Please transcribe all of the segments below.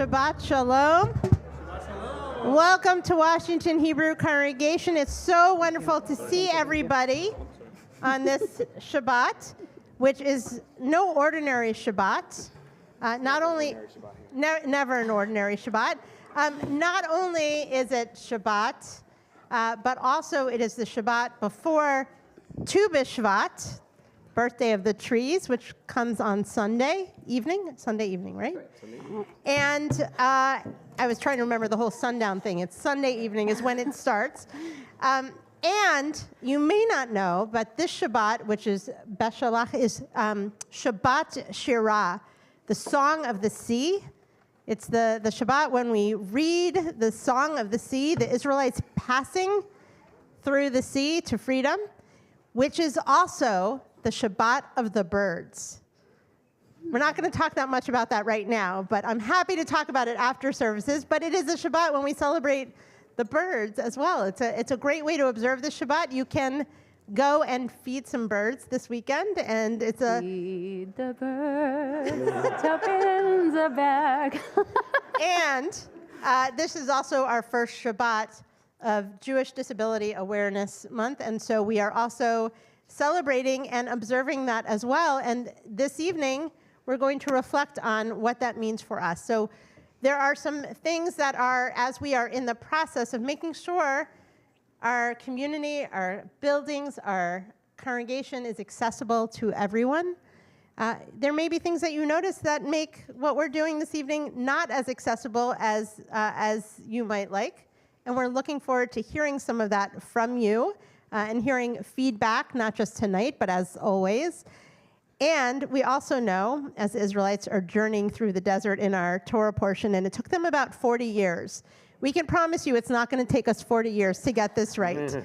Shabbat Shalom. Welcome to Washington Hebrew Congregation. It's so wonderful to see everybody on this Shabbat, which is no ordinary Shabbat. Not only, never an ordinary Shabbat. Not only is it Shabbat, but also it is the Shabbat before Tu B'Shvat, birthday of the trees, which comes on Sunday evening, right? Sunday evening. And I was trying to remember the whole sundown thing. It's Sunday evening is when it starts. And you may not know, but this Shabbat, which is Beshalach, is Shabbat Shirah, the Song of the Sea. It's the Shabbat when we read the Song of the Sea, the Israelites passing through the sea to freedom, which is also the Shabbat of the birds. We're not going to talk that much about that right now, but I'm happy to talk about it after services. But it is a Shabbat when we celebrate the birds as well. It's a great way to observe the Shabbat. You can go and feed some birds this weekend, and it's a... Feed the birds, tuppence a bag. And this is also our first Shabbat of Jewish Disability Awareness Month, and so we are also celebrating and observing that as well. And this evening, we're going to reflect on what that means for us. So there are some things that are, as we are in the process of making sure our community, our buildings, our congregation is accessible to everyone. There may be things that you notice that make what we're doing this evening not as accessible as you might like. And we're looking forward to hearing some of that from you and hearing feedback, not just tonight, but as always. And we also know, as the Israelites are journeying through the desert in our Torah portion, and it took them about 40 years. We can promise you it's not going to take us 40 years to get this right.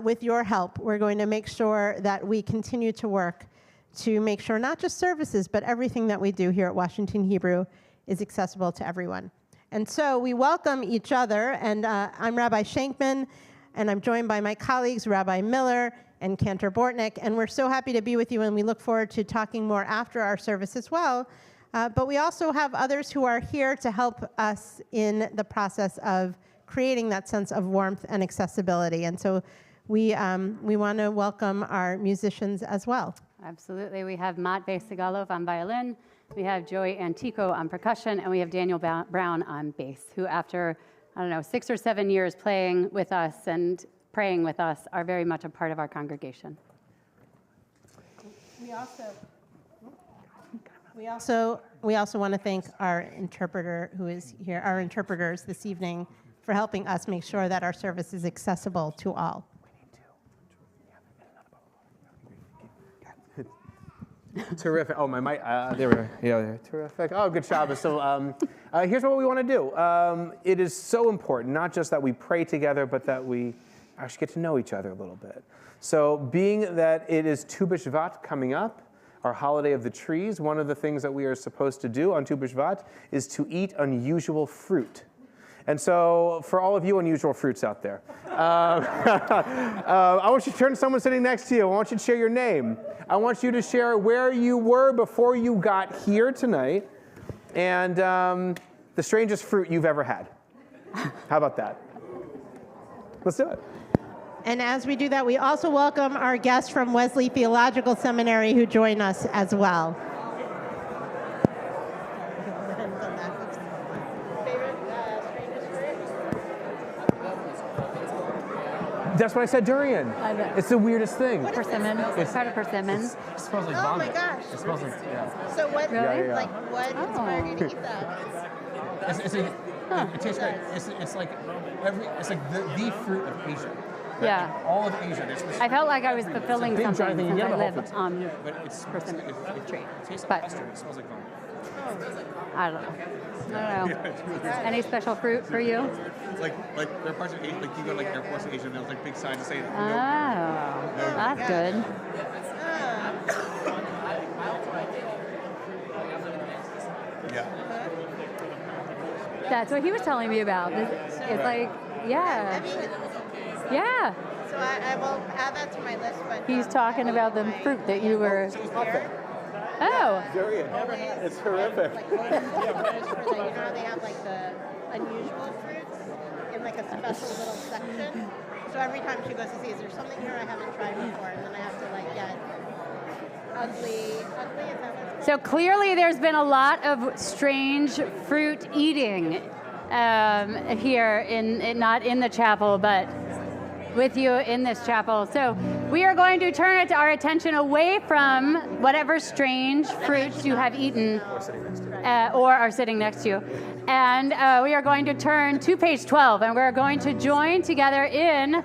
With your help, we're going to make sure that we continue to work to make sure not just services, but everything that we do here at Washington Hebrew is accessible to everyone. And so we welcome each other, and I'm Rabbi Shankman, and I'm joined by my colleagues, Rabbi Miller and Cantor Bortnick, and we're so happy to be with you, and we look forward to talking more after our service as well. But we also have others who are here to help us in the process of creating that sense of warmth and accessibility. And so we want to welcome our musicians as well. Absolutely. We have Matvey Sigalov on violin, we have Joey Antico on percussion, and we have Daniel Brown on bass, who after, 6 or 7 years playing with us and praying with us are very much a part of our congregation. We also want to thank our interpreter who is here, our interpreters this evening, for helping us make sure that our service is accessible to all. Terrific. Oh, my mic. There we go. Yeah, terrific. Oh, good job. So here's what we want to do. It is so important, not just that we pray together, but that we actually get to know each other a little bit. So being that it is Tu B'Shvat coming up, our holiday of the trees, one of the things that we are supposed to do on Tu B'Shvat is to eat unusual fruit. And so for all of you unusual fruits out there, I want you to turn to someone sitting next to you. I want you to share your name. I want you to share where you were before you got here tonight and the strangest fruit you've ever had. How about that? Let's do it. And as we do that, we also welcome our guests from Wesley Theological Seminary who join us as well. That's what I said, durian. It's the weirdest thing. Persimmon. It's part of persimmon. It smells like vomit. Oh my gosh. It smells like, yeah. So what, Really? like, what inspired you to eat that? It tastes great. It's like the fruit of Asia. Right? Yeah. Like all of Asia. I felt like I was fulfilling big, something giant thing. since You I never live hope on but it's persimmon tree. It tastes But like custard. It smells like vomit. I don't know. Any special fruit for you? It's like there are parts of Asia, like you go to like airports in Asia, and there's like big signs that say Oh, that's good. yeah. That's what he was telling me about. It's like, yeah. Yeah. So I will add that to my list. But He's talking about the fruit that you were... Here. Oh. It's terrific. Like, you know how they have like the unusual fruits in like a special little section? So every time she goes to see, is there something here I haven't tried before? And then I have to like get ugly, is that what it's So clearly there's been a lot of strange fruit eating here, not in the chapel, but with you in this chapel. So we are going to turn our attention away from whatever strange fruits you have eaten or are sitting next to you. And we are going to turn to page 12, and we're going to join together in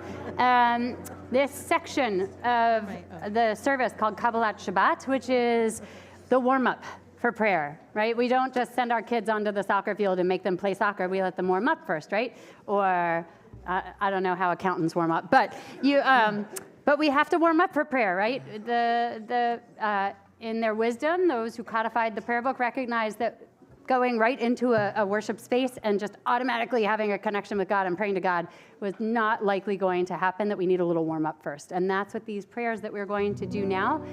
this section of the service called Kabbalat Shabbat, which is the warm-up for prayer, right? We don't just send our kids onto the soccer field and make them play soccer. We let them warm up first, right? Or I don't know how accountants warm up, but but we have to warm up for prayer, right? In their wisdom, those who codified the prayer book recognized that going right into a worship space and just automatically having a connection with God and praying to God was not likely going to happen, that we need a little warm up first. And that's what these prayers that we're going to do now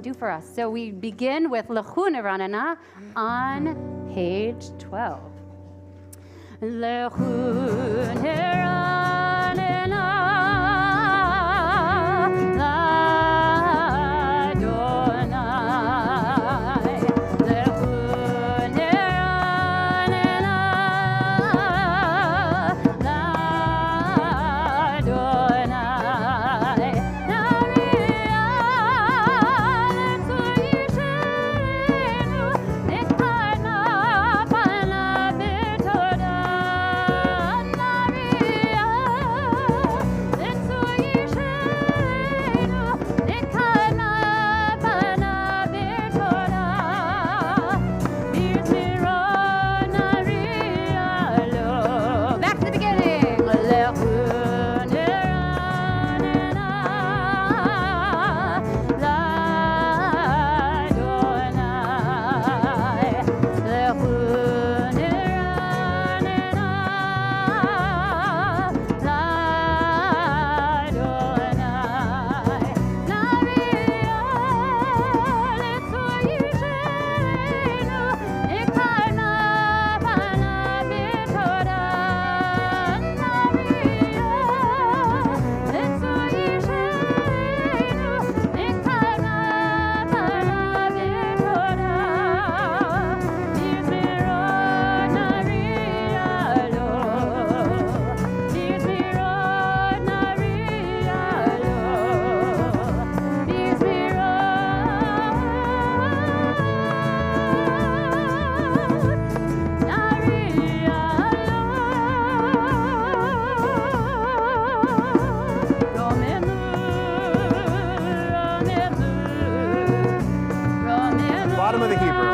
do for us. So we begin with Lechu Neranana on page 12. Lechu Neranana. Bottom of the Hebrew.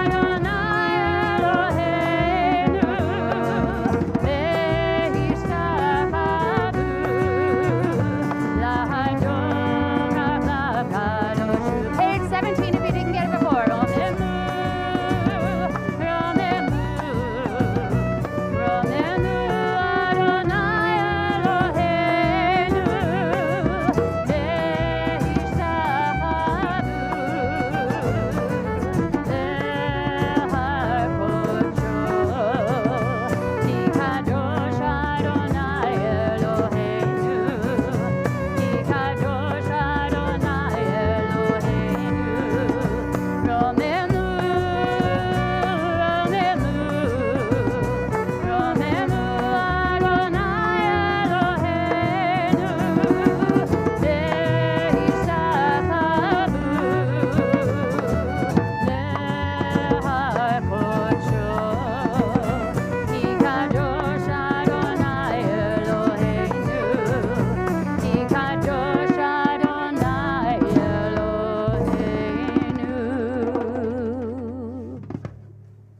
Page 17 if you didn't get it before.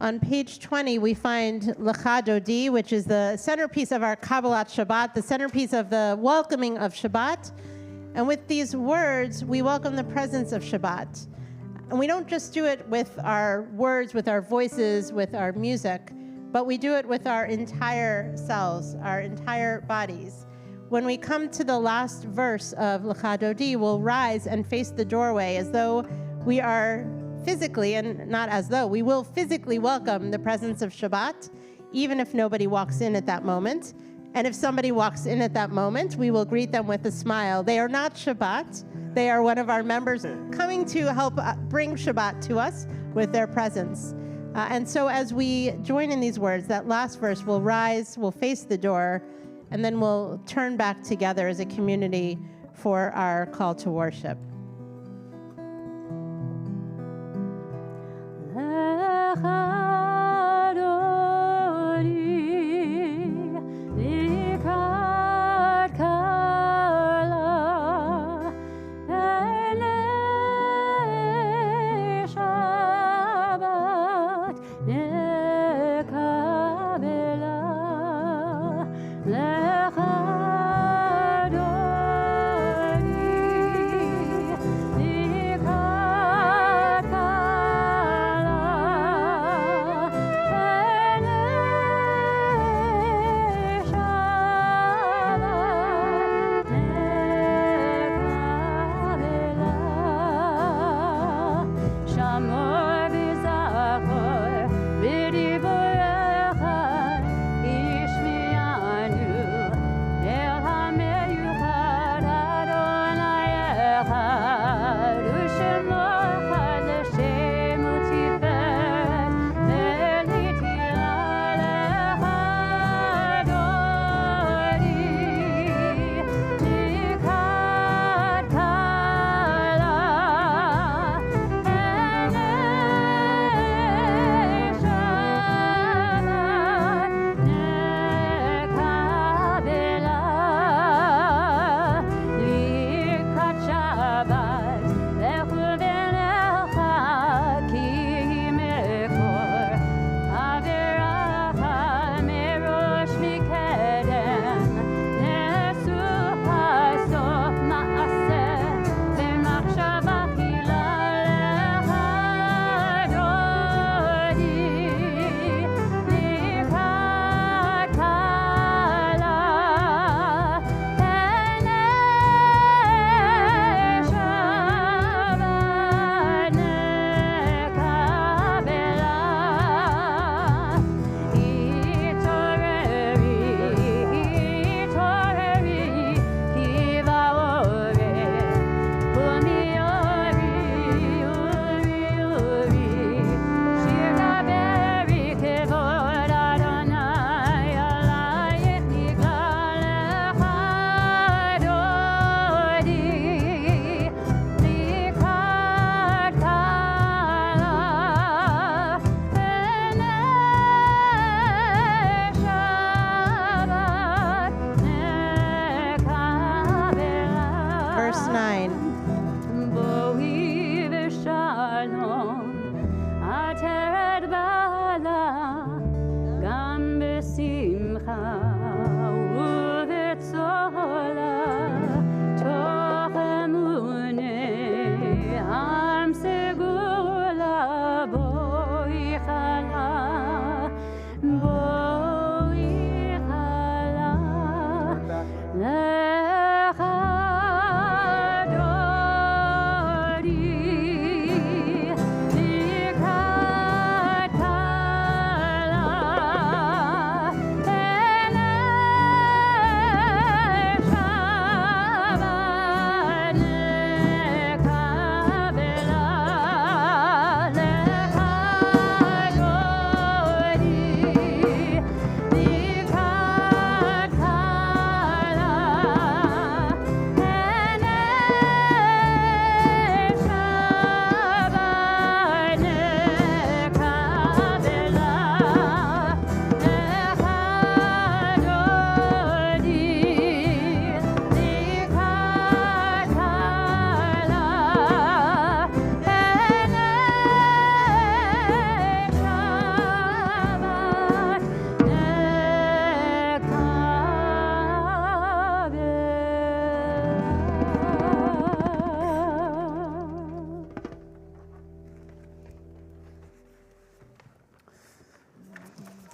On page 20, we find Lecha Dodi, which is the centerpiece of our Kabbalat Shabbat, the centerpiece of the welcoming of Shabbat. And with these words, we welcome the presence of Shabbat. And we don't just do it with our words, with our voices, with our music, but we do it with our entire selves, our entire bodies. When we come to the last verse of Lecha Dodi, we'll rise and face the doorway as though we are physically, and not as though, we will physically welcome the presence of Shabbat, even if nobody walks in at that moment. And if somebody walks in at that moment, we will greet them with a smile. They are not Shabbat. They are one of our members coming to help bring Shabbat to us with their presence. And so as we join in these words, that last verse, we'll rise, we'll face the door, and then we'll turn back together as a community for our call to worship.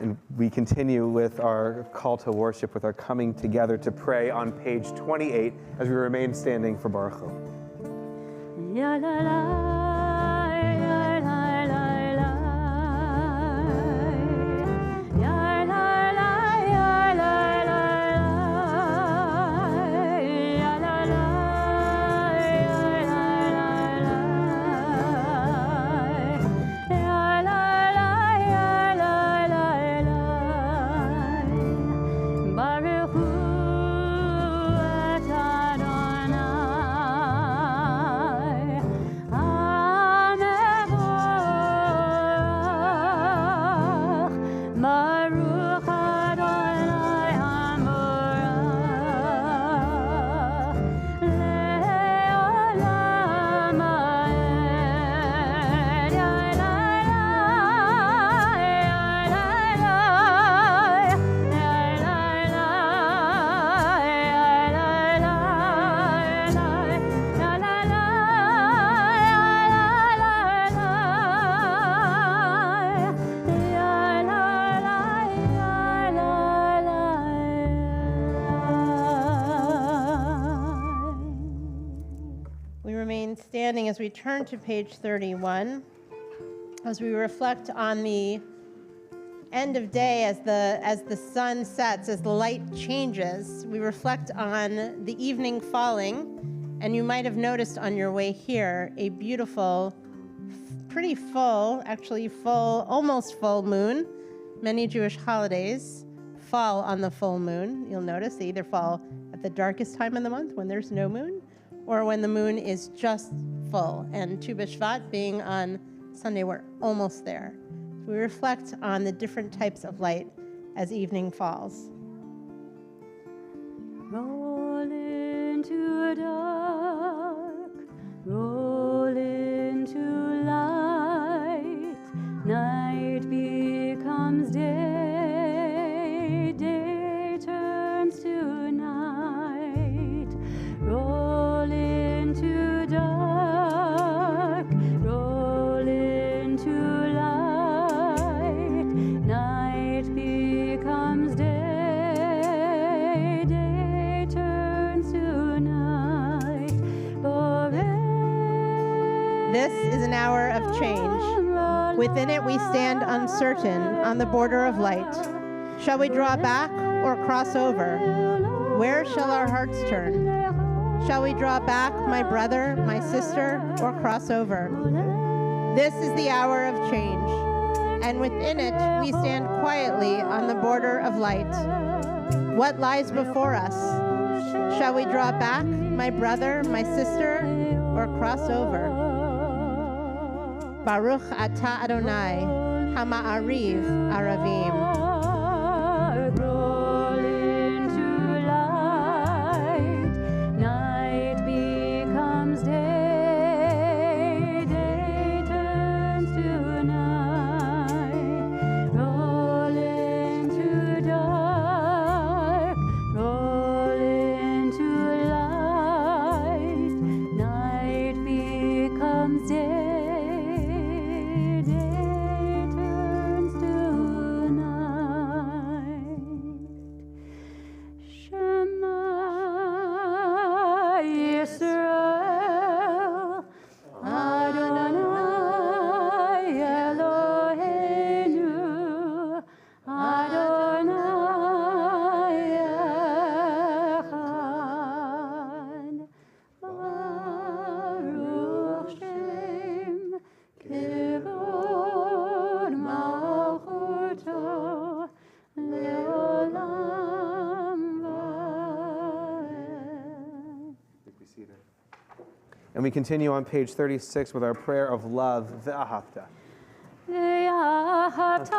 And we continue with our call to worship, with our coming together to pray on page 28 as we remain standing for Baruch Hu. standing as we turn to page 31, as we reflect on the end of day, as the sun sets, as the light changes, we reflect on the evening falling. And you might have noticed on your way here a beautiful, pretty full, actually full, almost full moon. Many Jewish holidays fall on the full moon. You'll notice they either fall at the darkest time of the month when there's no moon, or when the moon is just full. And Tu B'Shvat being on Sunday, we're almost there. We reflect on the different types of light as evening falls. Roll into dark, roll into light, night becomes day, day turns to night. Roll into dark, roll into light, night becomes day. This is an hour of change. Within it we stand uncertain on the border of light. Shall we draw back or cross over? Where shall our hearts turn? Shall we draw back, my brother, my sister, or cross over? This is the hour of change, and within it we stand quietly on the border of light. What lies before us? Shall we draw back, my brother, my sister, or cross over? Baruch atah Adonai, hama'ariv aravim. Roll into light, night becomes day, day turns to night. Roll into dark, roll into light, night becomes day. And we continue on page 36 with our prayer of love, Ve'ahavta. Ve'ahavta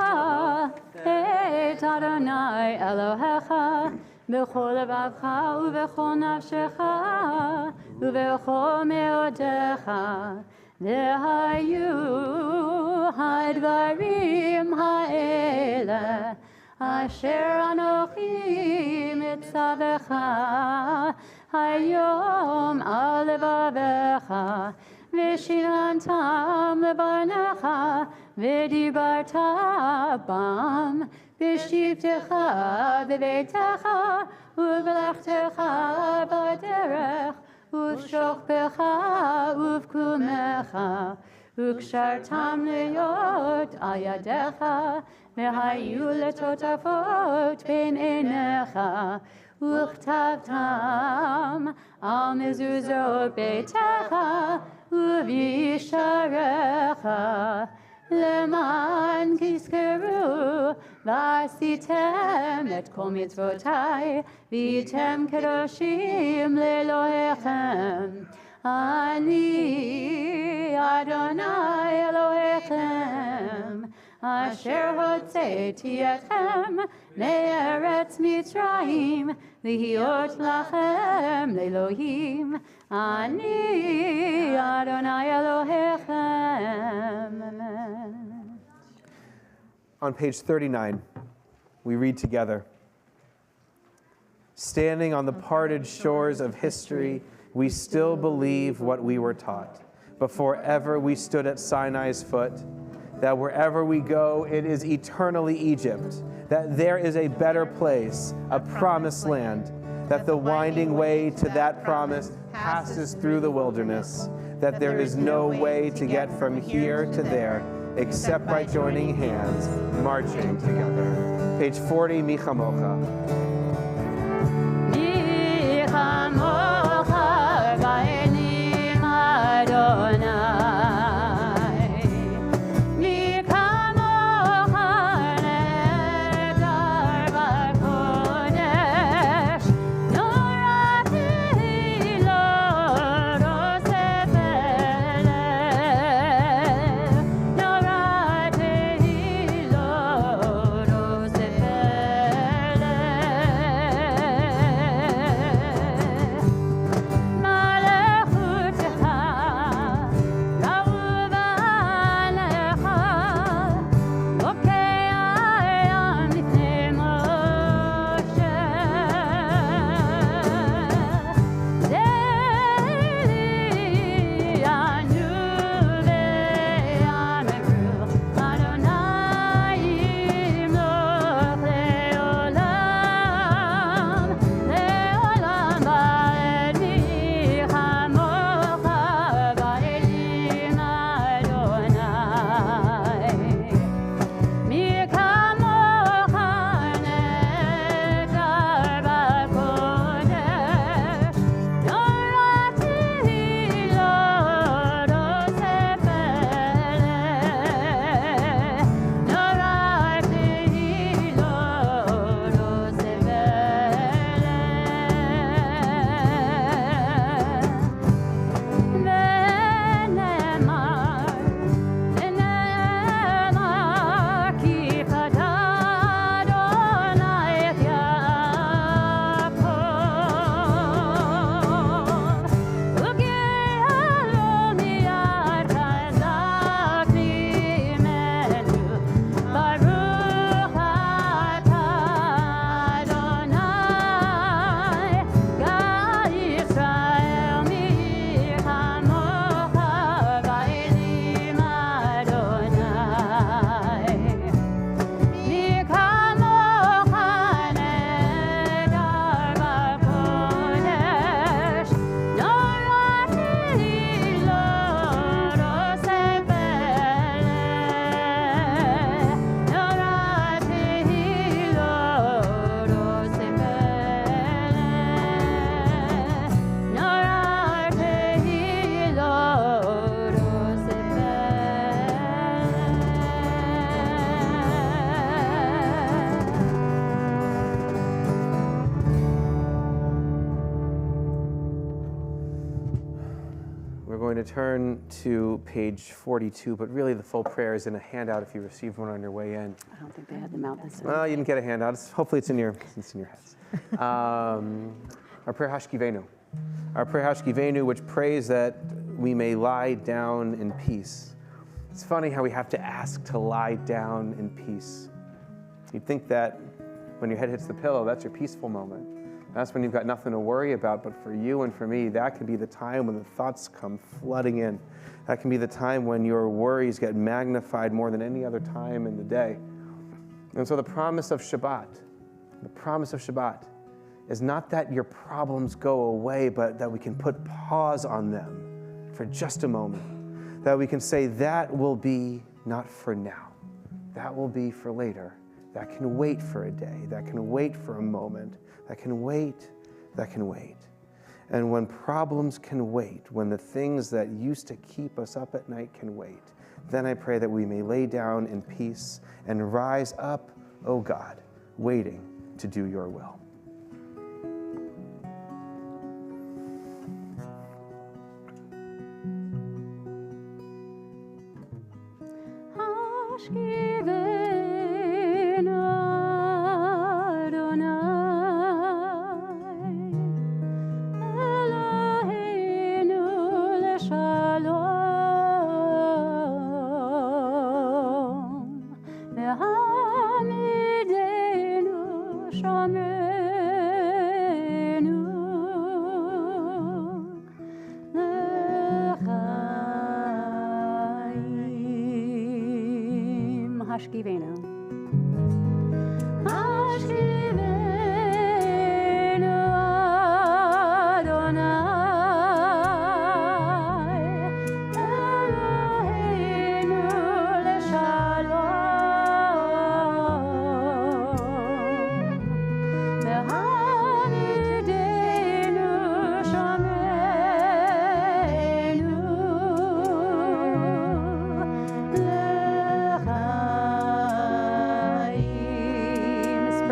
et Adonai Elohecha b'chol levavcha u'b'chol nafshecha u'b'chol me'odecha v'hayu ha'dvarim ha'ele asher anochi mitzavecha Hayom al levavecha, v'shinantam levanecha, v'dibarta bam, v'shivtecha v'veitecha, u'v'lechtecha b'derech, u'v'shokpecha u'v'kumecha, u'kshartam leyot al yadecha, v'hayu letotafot ben einecha, וכתבתם על מזוזות ביתך ובשעריך למען תזכרו ועשיתם את כל מצוותיי והייתם קדושים לאלוהיכם אני אדוני אלוהיכם אשר הוצאתי אתכם מארץ מצרים להיות לכם לאלוהים אני אדוני אלוהיכם. On page 39, we read together, standing on the parted shores of history, we still believe what we were taught. Before ever we stood at Sinai's foot, that wherever we go, it is eternally Egypt, that there is a better place, a promised land, that the winding way to that promise passes through the wilderness, that there is no way to get from here to there except by joining hands, marching together. Page 40, Mi Chamocha. Mi chamocha ba'elim Adonai. Mi chamocha nedar b'kodesh. Norati lo rosef eleh. Norati lo rosef going to turn to page 42, but really the full prayer is in a handout if you received one on your way in. I don't think they had them out this time. Well, you didn't get a handout. Hopefully it's in your heads. Our prayer Hashkivenu. Our prayer Hashkivenu, which prays that we may lie down in peace. It's funny how we have to ask to lie down in peace. You'd think that when your head hits the pillow, that's your peaceful moment. That's when you've got nothing to worry about, but for you and for me, that can be the time when the thoughts come flooding in. That can be the time when your worries get magnified more than any other time in the day. And so the promise of Shabbat is not that your problems go away, but that we can put pause on them for just a moment. That we can say, that will be not for now. That will be for later. That can wait for a day. That can wait for a moment. That can wait. That can wait. And when problems can wait, when the things that used to keep us up at night can wait, then I pray that we may lay down in peace and rise up, O God, waiting to do your will.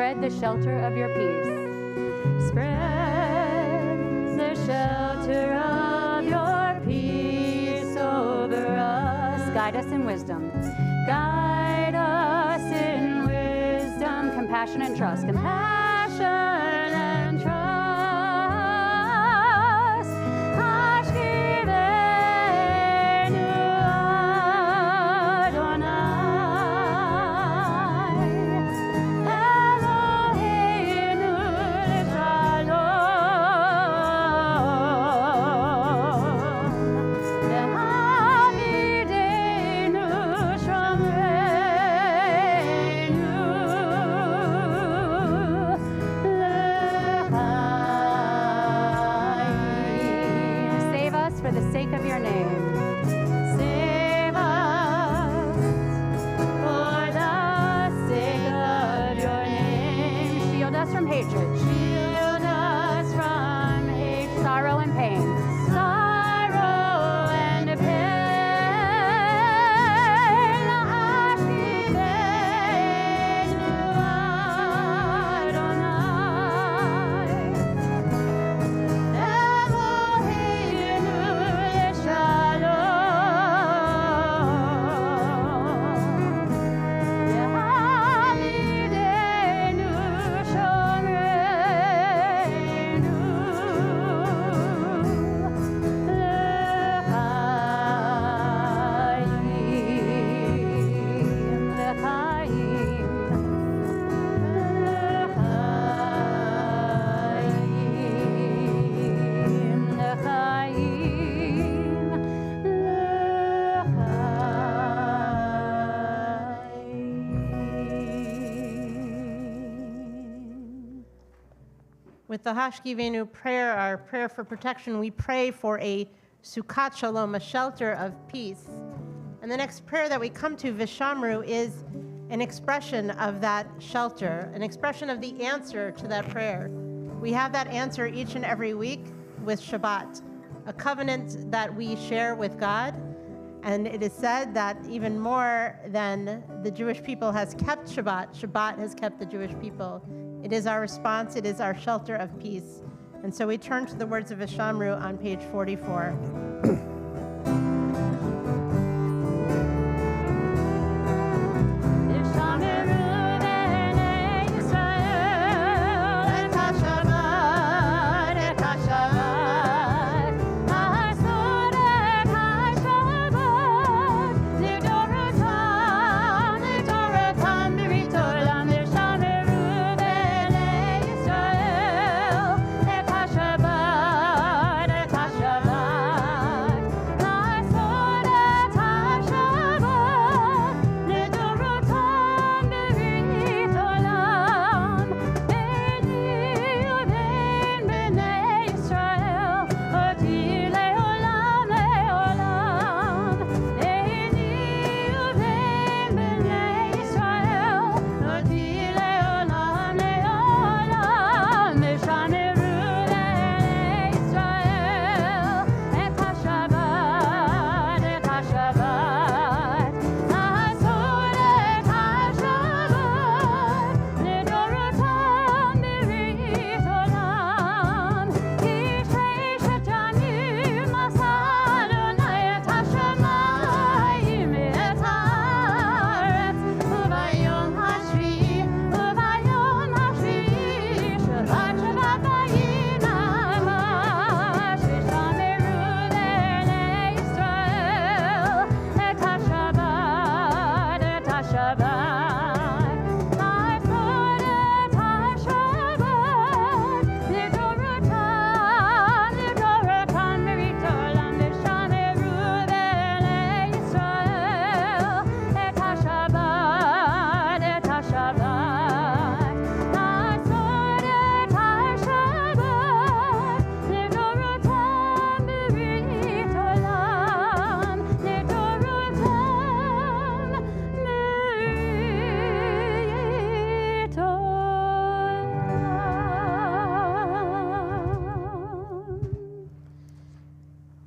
Spread the shelter of your peace. Spread the shelter of your peace over us. Guide us in wisdom. Guide us in wisdom, compassion and trust. Compassion and trust. For the sake of your name. Save us for the sake of your name. Shield us from hatred. Shield us from hate, sorrow and pain. Sorrow and pain. With the Hashkivenu prayer, our prayer for protection, we pray for a Sukkot Shalom, a shelter of peace. And the next prayer that we come to, Vishamru, is an expression of that shelter, an expression of the answer to that prayer. We have that answer each and every week with Shabbat, a covenant that we share with God. And it is said that even more than the Jewish people has kept Shabbat, Shabbat has kept the Jewish people. It is our response, it is our shelter of peace. And so we turn to the words of Vishamru on page 44.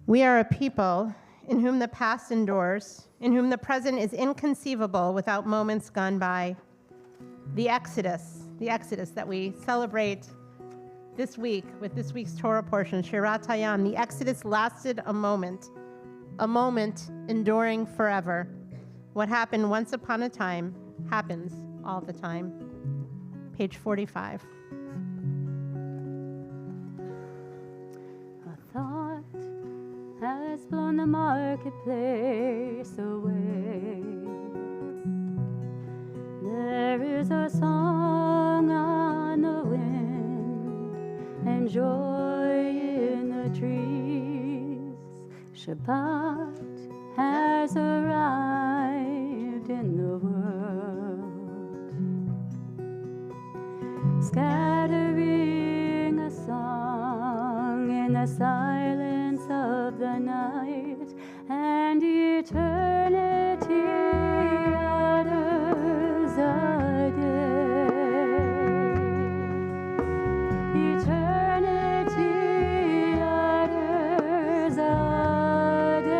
We are a people in whom the past endures, in whom the present is inconceivable without moments gone by. The Exodus, the Exodus that we celebrate this week with this week's Torah portion, Shirat Hayam. The Exodus lasted a moment enduring forever. What happened once upon a time happens all the time. Page 45. A thought has blown the marketplace away. There is a song on the wind and joy in the trees. Shabbat has arrived in the world, scattering a song in the silence of the night, and eternity utters a day. Eternity utters a day.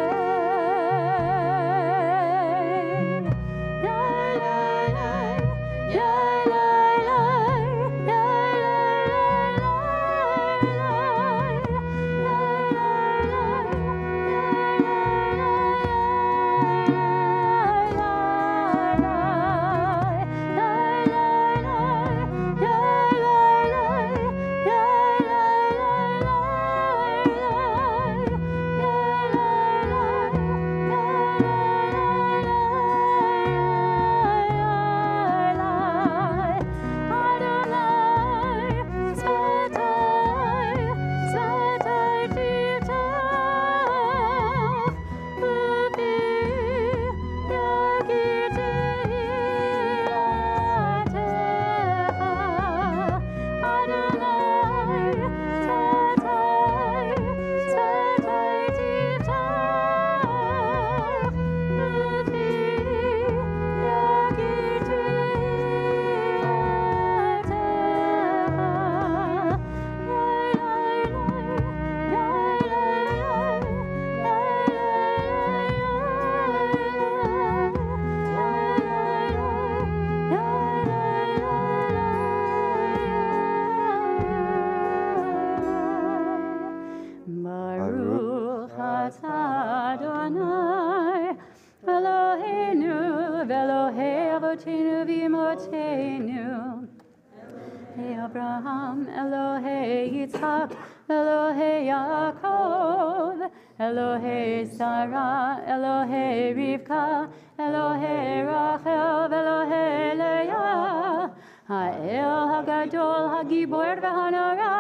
Abraham, Elohei Yitzhak, Elohei Yaakov, Elohei Sarah, Elohei Rivka, Elohei Rachel, Elohei Leah, Ha'el Hagadol, Hagibor v'Hanara,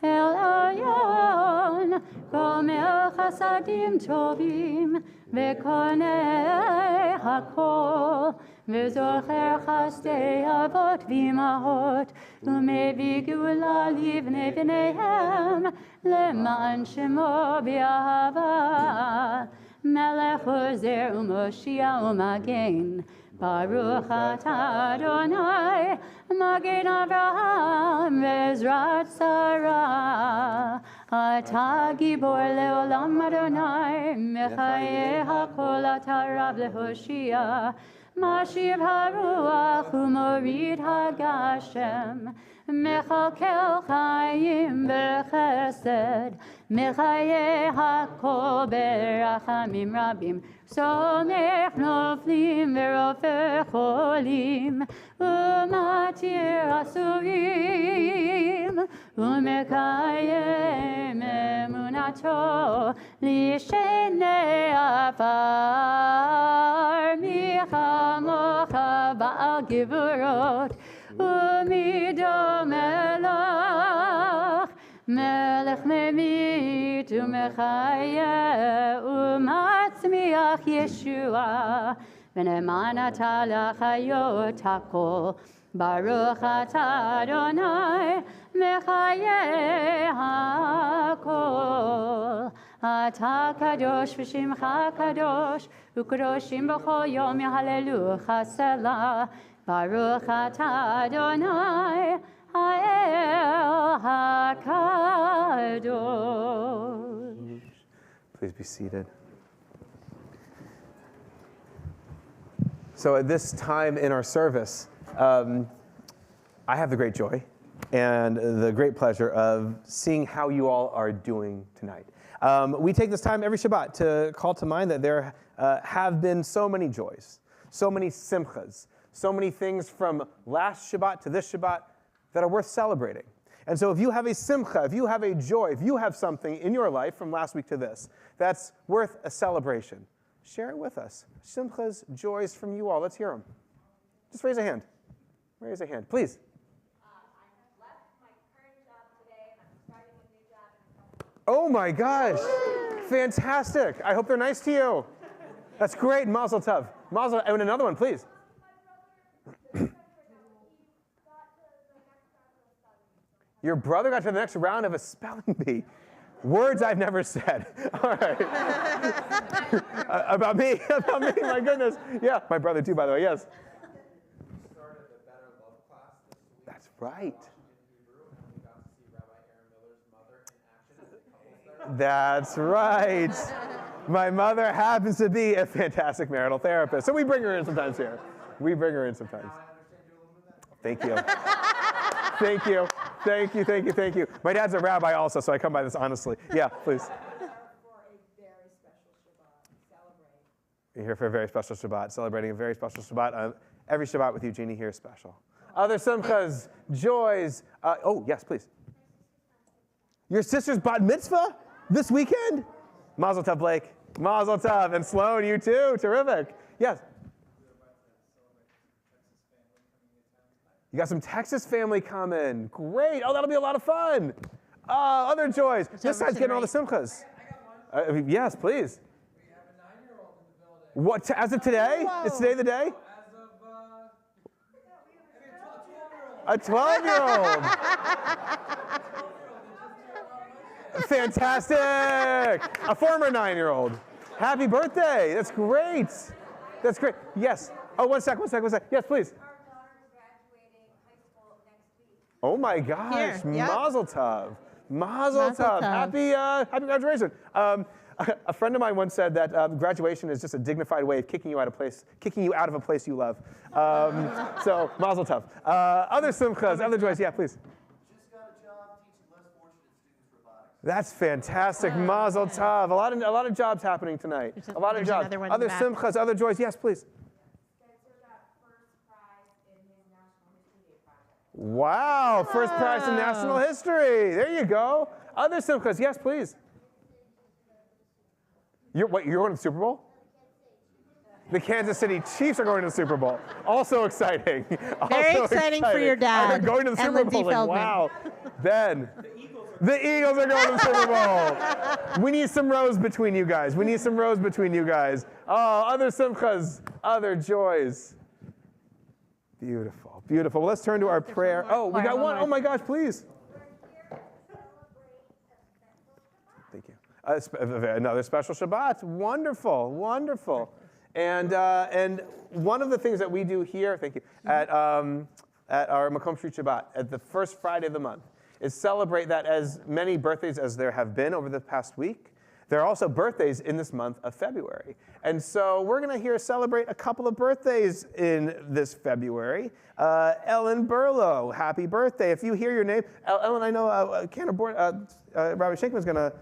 El Elyon, Gomel Chasadim Tovim, V'konei Hakol, V'zocher Chasdei Avot V'imahot, U'mevi Geula Livnei B'neihem, Le'man Shemo B'Ahava, Melech Ozer U'Moshiach U'Magen, Baruch atah Adonai, Magen Avraham, Ezrat Sarah, Atah Gibor Leolam Adonai, Mechaye HaKol Atah Rav Lehoshia, Mashiv HaRuach U'Morid HaGashem, Mechalkel Chaim B'Chesed, Mechaye HaKol Berachamim Rabim, Somech Noflim V'Rofer Cholim, U'Matir Asurim, U'Mekayem Emunato, Lishenei Afar, Michamocha Ba'al Givurot, U'Mido Melach, Melech Memit U'Mechayeh U'Matzmiach Yeshua, V'Ne'eman atah l'chayot hakol, Baruch atah Adonai, Mechayeh hakol. Atah kadosh v'shimcha kadosh, U'kadoshim b'chol yom yahalelucha selah, Baruch atah Adonai, Ha'el HaKadosh. Please be seated. So at this time in our service, I have the great joy and the great pleasure of seeing how you all are doing tonight. We take this time every Shabbat to call to mind that there have been so many joys, so many simchas, so many things from last Shabbat to this Shabbat that are worth celebrating. And so if you have a simcha, if you have a joy, if you have something in your life from last week to this that's worth a celebration, share it with us. Simchas, joys from you all. Let's hear them. Just raise a hand. Raise a hand, please. I have left my current job today and I'm starting a new job in a couple Oh my gosh. Fantastic. I hope they're nice to you. That's great. Mazel tov. Mazel, and another one, please. Your brother got to the next round of a spelling bee. Words I've never said. All right. About me, my goodness. Yeah, my brother too, by the way, yes. That's right. That's right. My mother happens to be a fantastic marital therapist, so we bring her in sometimes here. We bring her in sometimes. Thank you. Thank you. Thank you, thank you, thank you. My dad's a rabbi also, so I come by this honestly. Yeah, please. You're here for a very special Shabbat, celebrating a very special Shabbat. Every Shabbat with you, Jeannie, here is special. Other simchas, joys. Oh, yes, please. Your sister's bat mitzvah this weekend? Mazel tov, Blake. Mazel tov. And Sloan, you too. Terrific. Yes. You got some Texas family coming. Great. Oh, that'll be a lot of fun. Other joys. This side's getting all the simchas. Yes, please. We have a 9-year-old in the building. What, as of today? Whoa. Is today the day? As of, a 12-year-old. A 12-year-old. Fantastic. A former 9-year-old. Happy birthday. That's great. That's great. Yes. Oh, one sec. Yes, please. Oh my gosh, Here, yep. Mazel tov. Mazel tov. Happy graduation. A friend of mine once said that graduation is just a dignified way of kicking you out of a place you love. So Mazel tov. Other simchas, other joys. Yeah, please. Just got a job teaching less fortunate students robotics. That's fantastic. Mazel tov. A lot of jobs happening tonight. A lot of There's jobs. another one in Other the back. simchas, other joys. Yes, please. Wow, first prize in national history. There you go. Other simchas, yes, please. You're going to the Super Bowl? The Kansas City Chiefs are going to the Super Bowl. Also exciting. Very exciting for your dad. They're going to the and Super Lindsey Bowl. Like, Feldman. wow. Ben. The Eagles are going to the Super Bowl. We need some rows between you guys. Oh, other simchas, other joys. Beautiful, beautiful. Well, let's turn to our prayer. Oh, we got one. Oh my gosh, please. Thank you. Another special Shabbat. Wonderful, wonderful. And one of the things that we do here, thank you, at our Makom Street Shabbat, at the first Friday of the month, is celebrate that as many birthdays as there have been over the past week. There are also birthdays in this month of February. And so we're going to here celebrate a couple of birthdays in this February. Ellen Burlow, happy birthday. If you hear your name, Ellen, I know Rabbi Shankman is going to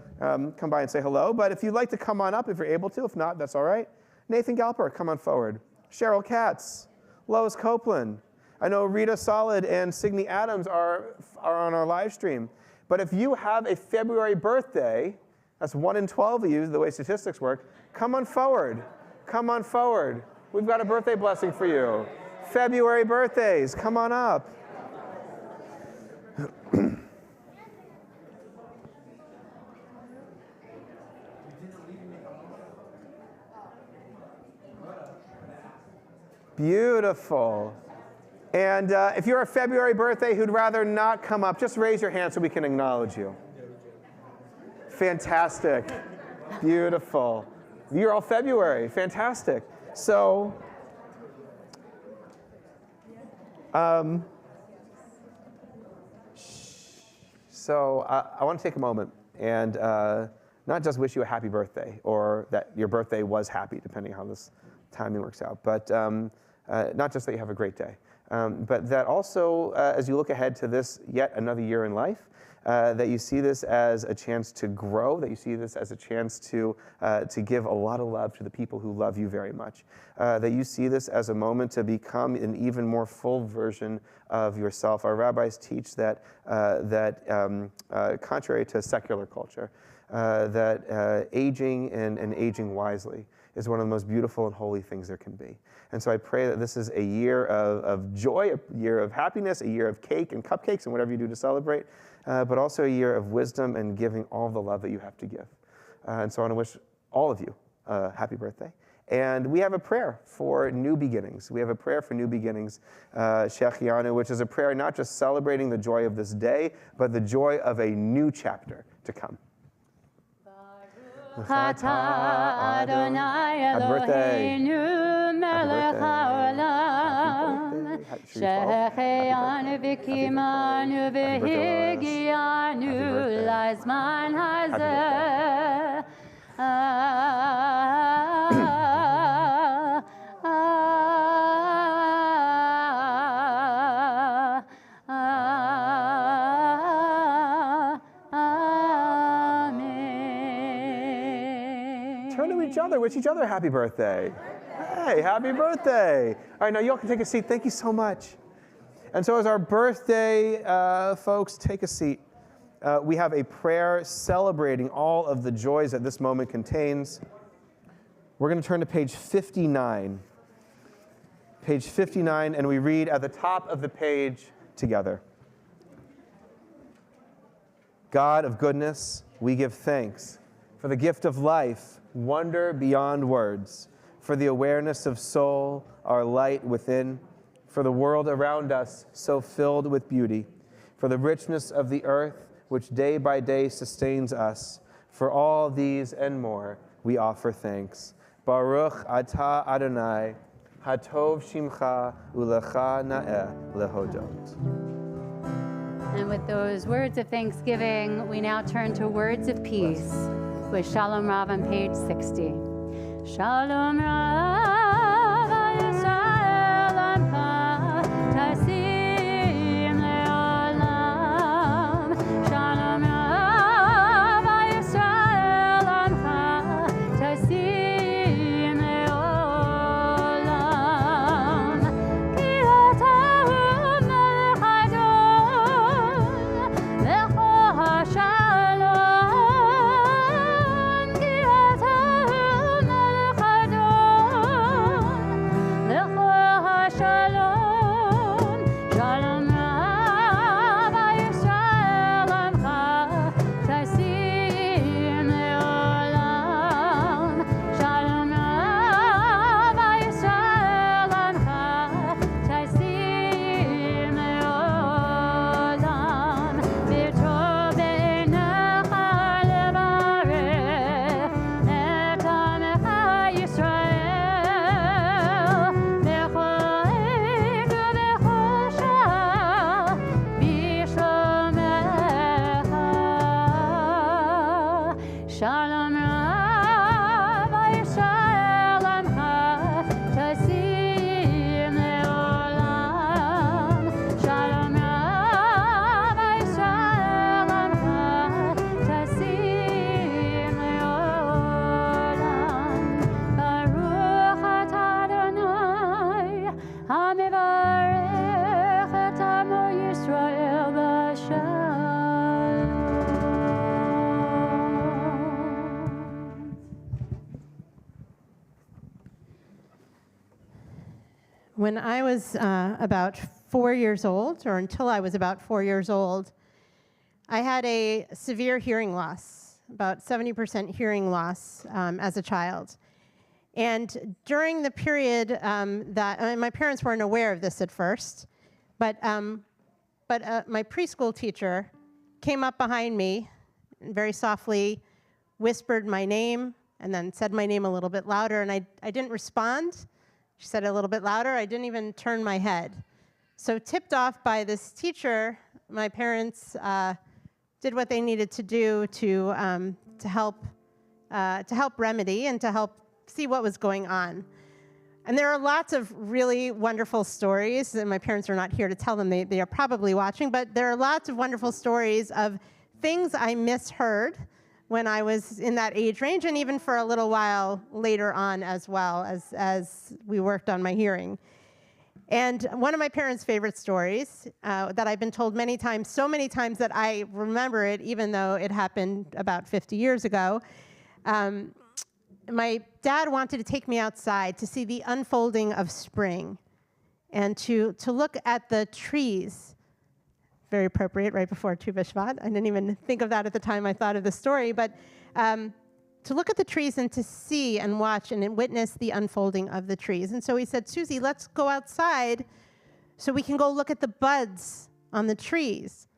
come by and say hello. But if you'd like to come on up, if you're able to. If not, that's all right. Nathan Galper, come on forward. Cheryl Katz, Lois Copeland. I know Rita Solid and Signe Adams are on our live stream. But if you have a February birthday, that's 1 in 12 of you, the way statistics work. Come on forward. Come on forward. We've got a birthday blessing for you. February birthdays, come on up. Beautiful. And if you're a February birthday who'd rather not come up, just raise your hand so we can acknowledge you. Fantastic. Beautiful. You're all February. Fantastic. So, I want to take a moment and not just wish you a happy birthday or that your birthday was happy, depending on how this timing works out, but not just that you have a great day, but that also, as you look ahead to this yet another year in life, that you see this as a chance to grow, that you see this as a chance to give a lot of love to the people who love you very much, that you see this as a moment to become an even more full version of yourself. Our rabbis teach that contrary to secular culture, that aging and aging wisely is one of the most beautiful and holy things there can be. And so I pray that this is a year of joy, a year of happiness, a year of cake and cupcakes and whatever you do to celebrate, but also a year of wisdom and giving all the love that you have to give. And so I want to wish all of you a happy birthday. And we have a prayer for new beginnings. We have a prayer for new beginnings, Shechianu, which is a prayer not just celebrating the joy of this day, but the joy of a new chapter to come. Happy birthday. Shechianu v'kimanu v'higianu lazman hazeh. Turn to each other, wish each other happy birthday. Hey, happy birthday. All right, now you all can take a seat. Thank you so much. And so as our birthday folks take a seat, we have a prayer celebrating all of the joys that this moment contains. We're going to turn to page 59. Page 59, and we read at the top of the page together. God of goodness, we give thanks for the gift of life, wonder beyond words, for the awareness of soul, our light within, for the world around us so filled with beauty, for the richness of the earth which day by day sustains us. For all these and more, we offer thanks. Baruch atah Adonai, hatov shimcha ulecha na'eh lehodot. And with those words of thanksgiving, we now turn to words of peace with Shalom Rav on page 60. Shalom Rav Yisrael Amcha Tasim Le'olam. Shalom Rav Yisrael Amcha Tasim Le'olam. Ki atahu melech Adon lecho hashalom. Ki atahu melech Adon lecho hashalom. Shalom Rav Yisrael Amcha Tasim Le'olam. Shalom Rav Yisrael Amcha Tasim Le'olam. V'tov b'einecha levarech et amecha Yisrael b'chol עת ובכל שעה בשלומך. Shalom Rav Yisrael Amcha Tasim Le'olam. Shalom Rav Yisrael Amcha Tasim Le'olam. Baruch atah Adonai hamevarech et amo Yisrael b'shalom. When I was about 4 years old, or until I was about 4 years old, I had a severe hearing loss, about 70% hearing loss as a child. And during the period that my parents weren't aware of this at first, but my preschool teacher came up behind me and very softly whispered my name and then said my name a little bit louder, and I didn't respond. She said it a little bit louder. I didn't even turn my head. So tipped off by this teacher, my parents did what they needed to do to help remedy and to help see what was going on. And there are lots of really wonderful stories, and my parents are not here to tell them. They are probably watching, but there are lots of wonderful stories of things I misheard when I was in that age range, and even for a little while later on as well, as we worked on my hearing. And one of my parents' favorite stories that I've been told many times, so many times that I remember it, even though it happened about 50 years ago. My dad wanted to take me outside to see the unfolding of spring and to look at the trees. Very appropriate right before Tu B'Shvat. I didn't even think of that at the time I thought of the story, but to look at the trees and to see and watch and witness the unfolding of the trees. And so he said, Susie, let's go outside so we can go look at the buds on the trees.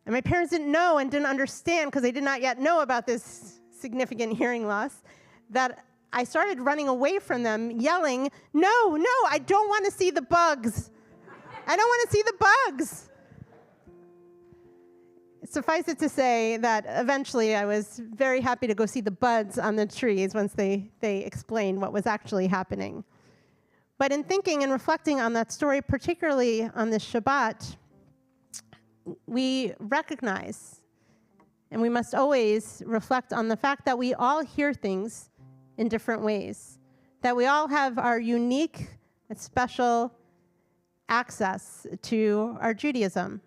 And my parents didn't know and didn't understand, because they did not yet know about this significant hearing loss, that I started running away from them, yelling, no, I don't want to see the bugs. I don't want to see the bugs. Suffice it to say that eventually I was very happy to go see the buds on the trees once they explained what was actually happening. But in thinking and reflecting on that story, particularly on this Shabbat, we recognize, and we must always reflect on the fact that we all hear things in different ways, that we all have our unique and special access to our Judaism.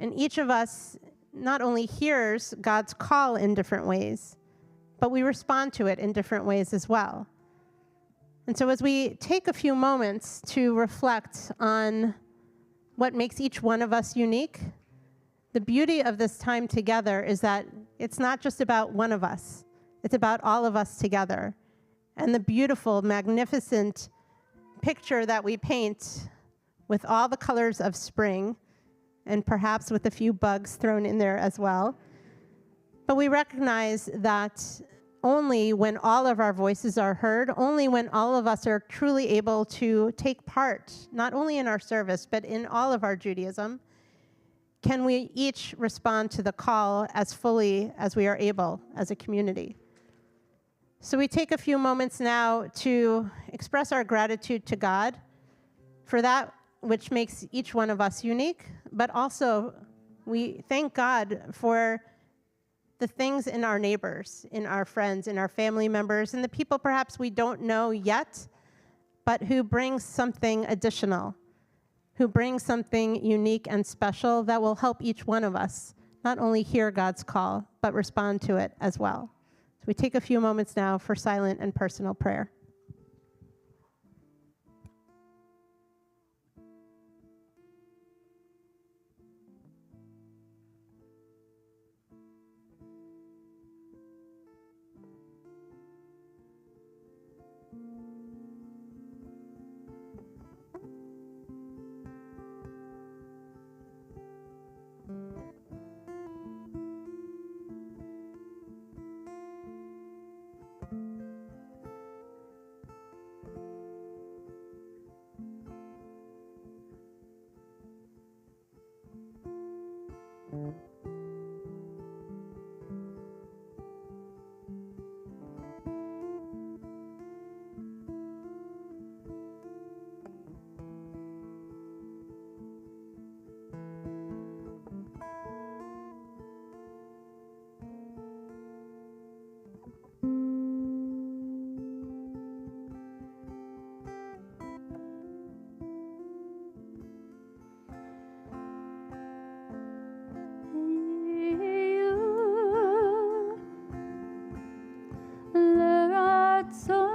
And each of us not only hears God's call in different ways, but we respond to it in different ways as well. And so as we take a few moments to reflect on what makes each one of us unique, the beauty of this time together is that it's not just about one of us. It's about all of us together. And the beautiful, magnificent picture that we paint with all the colors of spring, and perhaps with a few bugs thrown in there as well. But we recognize that only when all of our voices are heard, only when all of us are truly able to take part, not only in our service, but in all of our Judaism, can we each respond to the call as fully as we are able as a community. So we take a few moments now to express our gratitude to God for that which makes each one of us unique, but also we thank God for the things in our neighbors, in our friends, in our family members, and the people perhaps we don't know yet, but who bring something additional, who bring something unique and special that will help each one of us not only hear God's call, but respond to it as well. So we take a few moments now for silent and personal prayer. Sorry.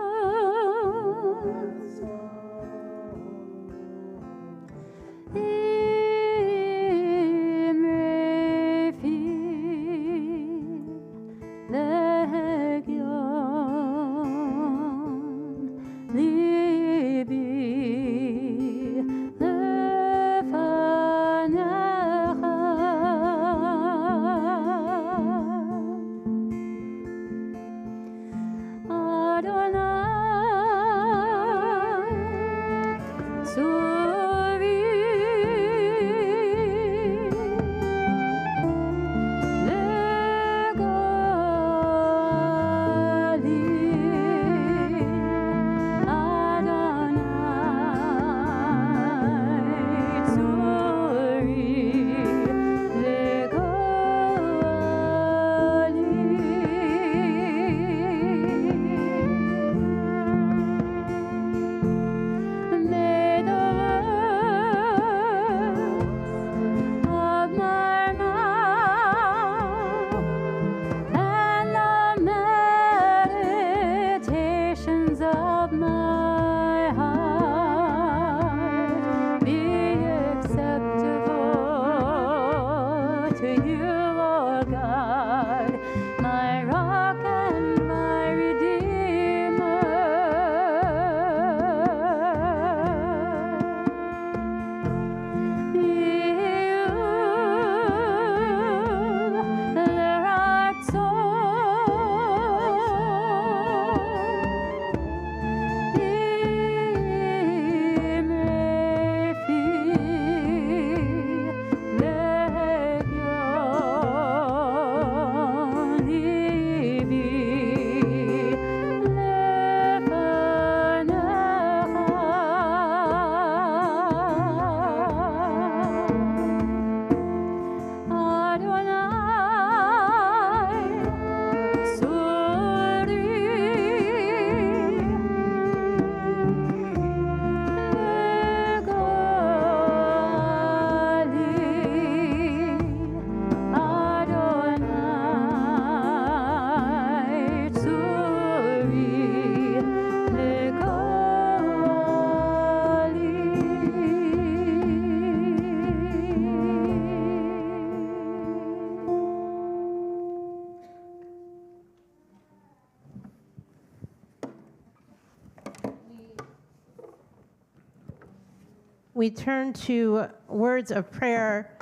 we turn to words of prayer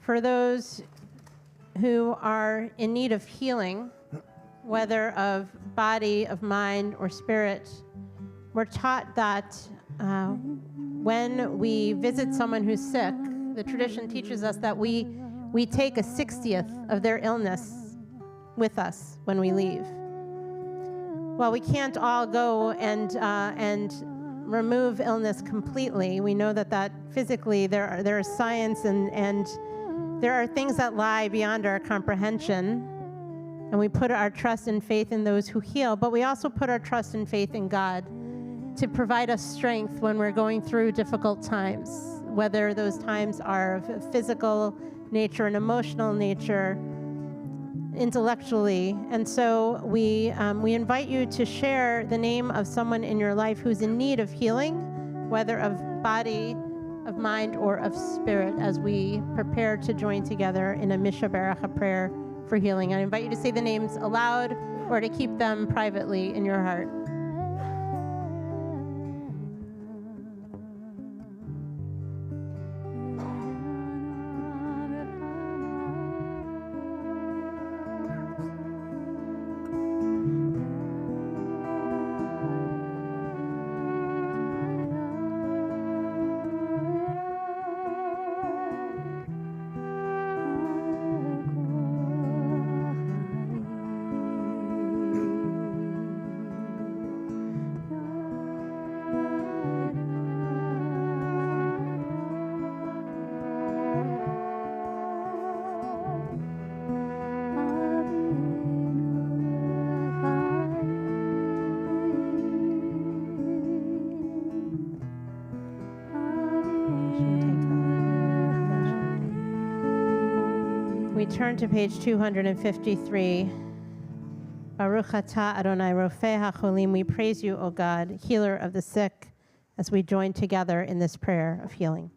for those who are in need of healing, whether of body, of mind, or spirit. We're taught that when we visit someone who's sick, the tradition teaches us that we take a 60th of their illness with us when we leave. While we can't all go and remove illness completely, we know that physically there is science and there are things that lie beyond our comprehension, and we put our trust and faith in those who heal, but we also put our trust and faith in God to provide us strength when we're going through difficult times, whether those times are of physical nature and emotional nature, intellectually. And so we invite you to share the name of someone in your life who's in need of healing, whether of body, of mind, or of spirit, as we prepare to join together in a Misha Beracha prayer for healing. I invite you to say the names aloud or to keep them privately in your heart. We turn to page 253. Baruch atah Adonai Rofei HaCholim. We praise you, O God, healer of the sick, as we join together in this prayer of healing.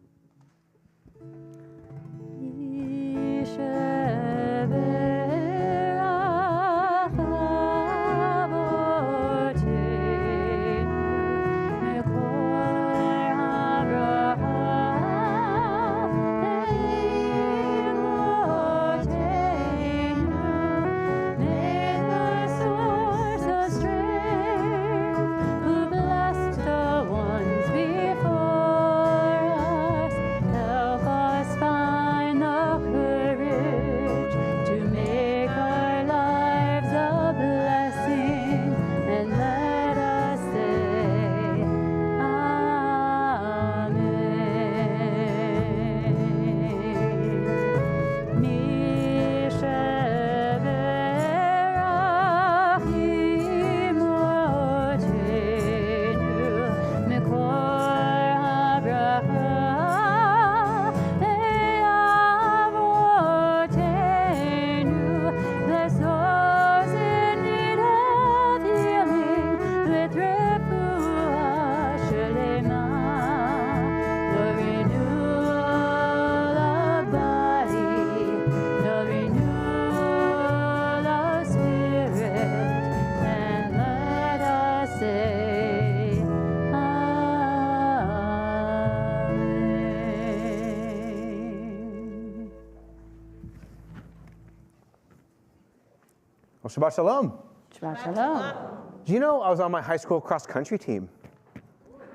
Well, Shabbat Shalom. Shabbat Shalom. Do you know I was on my high school cross-country team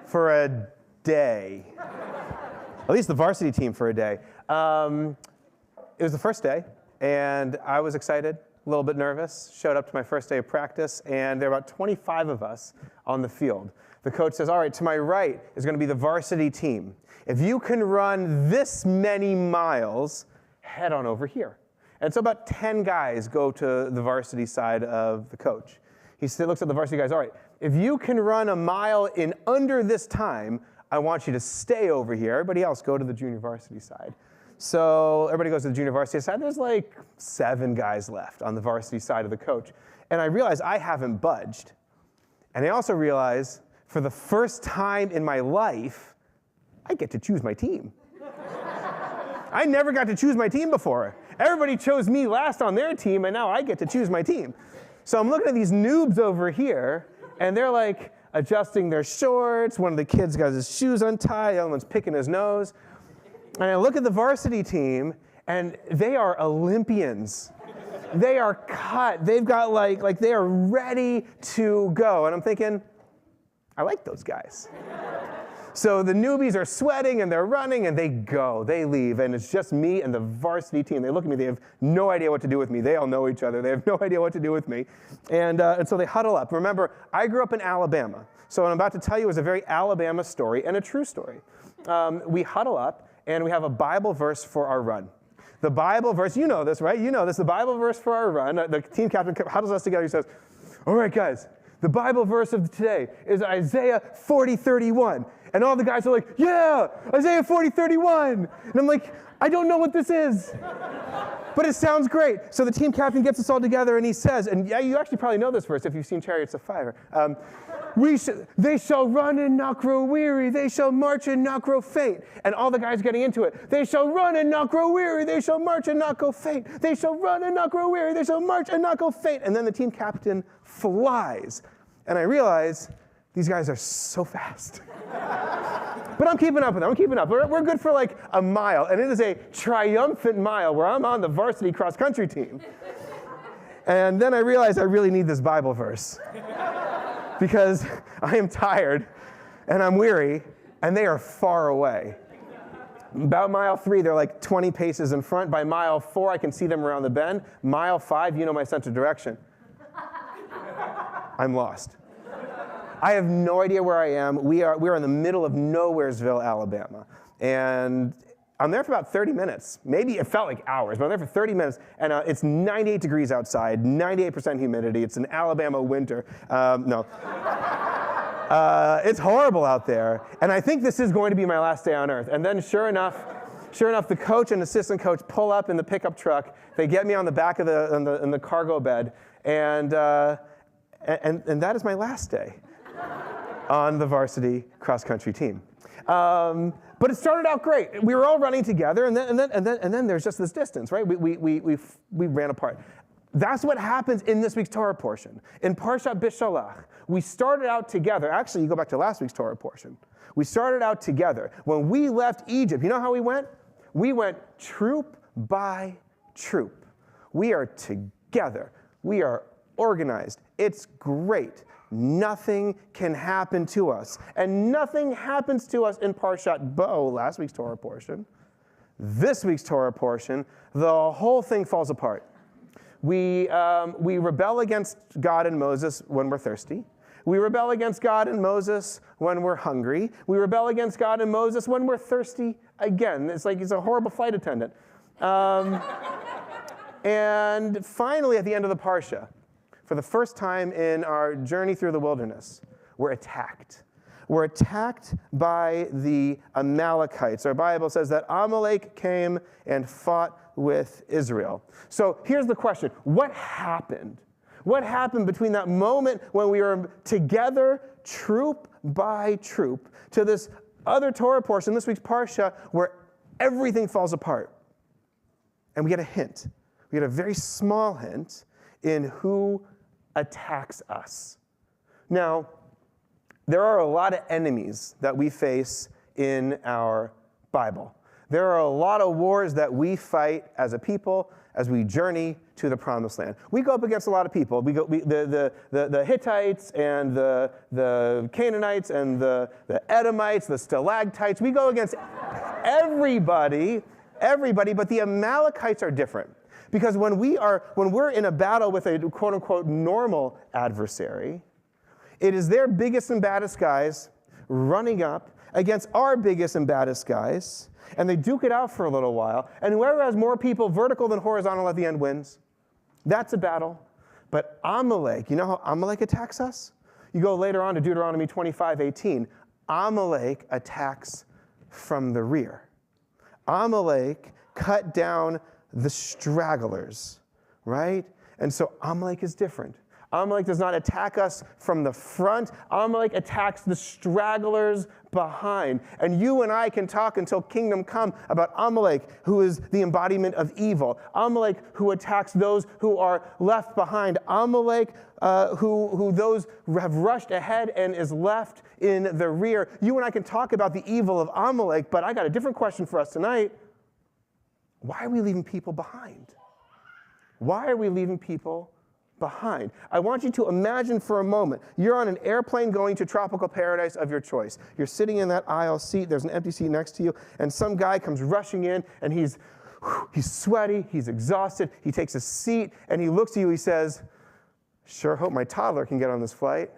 for a day? At least the varsity team for a day. It was the first day, and I was excited, a little bit nervous. Showed up to my first day of practice, and there were about 25 of us on the field. The coach says, all right, to my right is going to be the varsity team. If you can run this many miles, head on over here. And so about 10 guys go to the varsity side of the coach. He looks at the varsity guys, all right, if you can run a mile in under this time, I want you to stay over here. Everybody else go to the junior varsity side. So everybody goes to the junior varsity side. There's like 7 guys left on the varsity side of the coach. And I realize I haven't budged. And I also realize for the first time in my life, I get to choose my team. I never got to choose my team before. Everybody chose me last on their team, and now I get to choose my team. So I'm looking at these noobs over here, and they're like, adjusting their shorts. One of the kids got his shoes untied. The other one's picking his nose. And I look at the varsity team, and they are Olympians. They are cut. They've got like they are ready to go. And I'm thinking, I like those guys. So the newbies are sweating and they're running and they go, they leave, and it's just me and the varsity team. They look at me, they have no idea what to do with me. They all know each other. They have no idea what to do with me. And so they huddle up. Remember, I grew up in Alabama. So what I'm about to tell you is a very Alabama story and a true story. We huddle up and we have a Bible verse for our run. The Bible verse, you know this, right? You know this, the Bible verse for our run. The team captain huddles us together. He says, all right, guys, the Bible verse of today is Isaiah 40:31. And all the guys are like, yeah, Isaiah 40:31. And I'm like, I don't know what this is, but it sounds great. So the team captain gets us all together and he says, and yeah, you actually probably know this verse if you've seen Chariots of Fire. They shall run and not grow weary. They shall march and not grow faint. And all the guys getting into it. They shall run and not grow weary. They shall march and not go faint. They shall run and not grow weary. They shall march and not go faint. And then the team captain flies. And I realize these guys are so fast. But I'm keeping up with them. I'm keeping up. We're good for like a mile. And it is a triumphant mile where I'm on the varsity cross country team. And then I realize I really need this Bible verse. Because I am tired and I'm weary and they are far away. About mile 3, they're like 20 paces in front. By mile 4, I can see them around the bend. Mile 5, you know my sense of direction. I'm lost. I have no idea where I am. We are in the middle of Nowheresville, Alabama. And I'm there for about 30 minutes. Maybe it felt like hours, but I'm there for 30 minutes. And it's 98 degrees outside, 98% humidity. It's an Alabama winter. It's horrible out there. And I think this is going to be my last day on earth. And then sure enough, the coach and assistant coach pull up in the pickup truck. They get me on the back of the cargo bed. And that is my last day on the varsity cross-country team. But it started out great. We were all running together, and then there's just this distance, right? We ran apart. That's what happens in this week's Torah portion. In Parshat Bishalach, we started out together. Actually, you go back to last week's Torah portion. We started out together. When we left Egypt, you know how we went? We went troop by troop. We are together. We are organized. It's great. Nothing can happen to us. And nothing happens to us in Parshat Bo, last week's Torah portion. This week's Torah portion, the whole thing falls apart. We rebel against God and Moses when we're thirsty. We rebel against God and Moses when we're hungry. We rebel against God and Moses when we're thirsty again. It's like he's a horrible flight attendant. And finally, at the end of the Parsha, for the first time in our journey through the wilderness, we're attacked. We're attacked by the Amalekites. Our Bible says that Amalek came and fought with Israel. So here's the question. What happened? What happened between that moment when we were together, troop by troop, to this other Torah portion, this week's Parsha, where everything falls apart? And we get a hint. We get a very small hint in who attacks us. Now, there are a lot of enemies that we face in our Bible. There are a lot of wars that we fight as a people as we journey to the Promised Land. We go up against a lot of people. The Hittites and the Canaanites and the Edomites, the Stalactites. We go against everybody, but the Amalekites are different. Because when we're in a battle with a quote-unquote normal adversary, it is their biggest and baddest guys running up against our biggest and baddest guys, and they duke it out for a little while, and whoever has more people vertical than horizontal at the end wins. That's a battle. But Amalek, you know how Amalek attacks us? You go later on to Deuteronomy 25:18. Amalek attacks from the rear. Amalek cut down the stragglers, right? And so Amalek is different. Amalek does not attack us from the front. Amalek attacks the stragglers behind. And you and I can talk until kingdom come about Amalek, who is the embodiment of evil. Amalek, who attacks those who are left behind. Amalek, who those have rushed ahead and is left in the rear. You and I can talk about the evil of Amalek, but I got a different question for us tonight. Why are we leaving people behind? Why are we leaving people behind? I want you to imagine for a moment, you're on an airplane going to tropical paradise of your choice. You're sitting in that aisle seat, there's an empty seat next to you, and some guy comes rushing in, and he's sweaty, he's exhausted, he takes a seat, and he looks at you, he says, "Sure hope my toddler can get on this flight.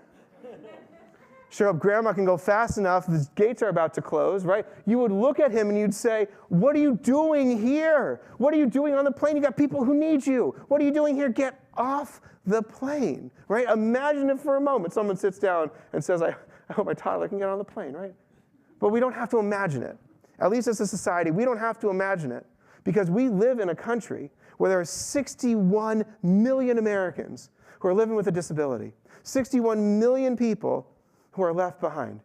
Sure hope grandma can go fast enough, the gates are about to close," right? You would look at him and you'd say, "What are you doing here? What are you doing on the plane? You got people who need you. What are you doing here? Get off the plane," right? Imagine if for a moment someone sits down and says, I hope my toddler can get on the plane, right? But we don't have to imagine it. At least as a society, we don't have to imagine it because we live in a country where there are 61 million Americans who are living with a disability. 61 million people who are left behind.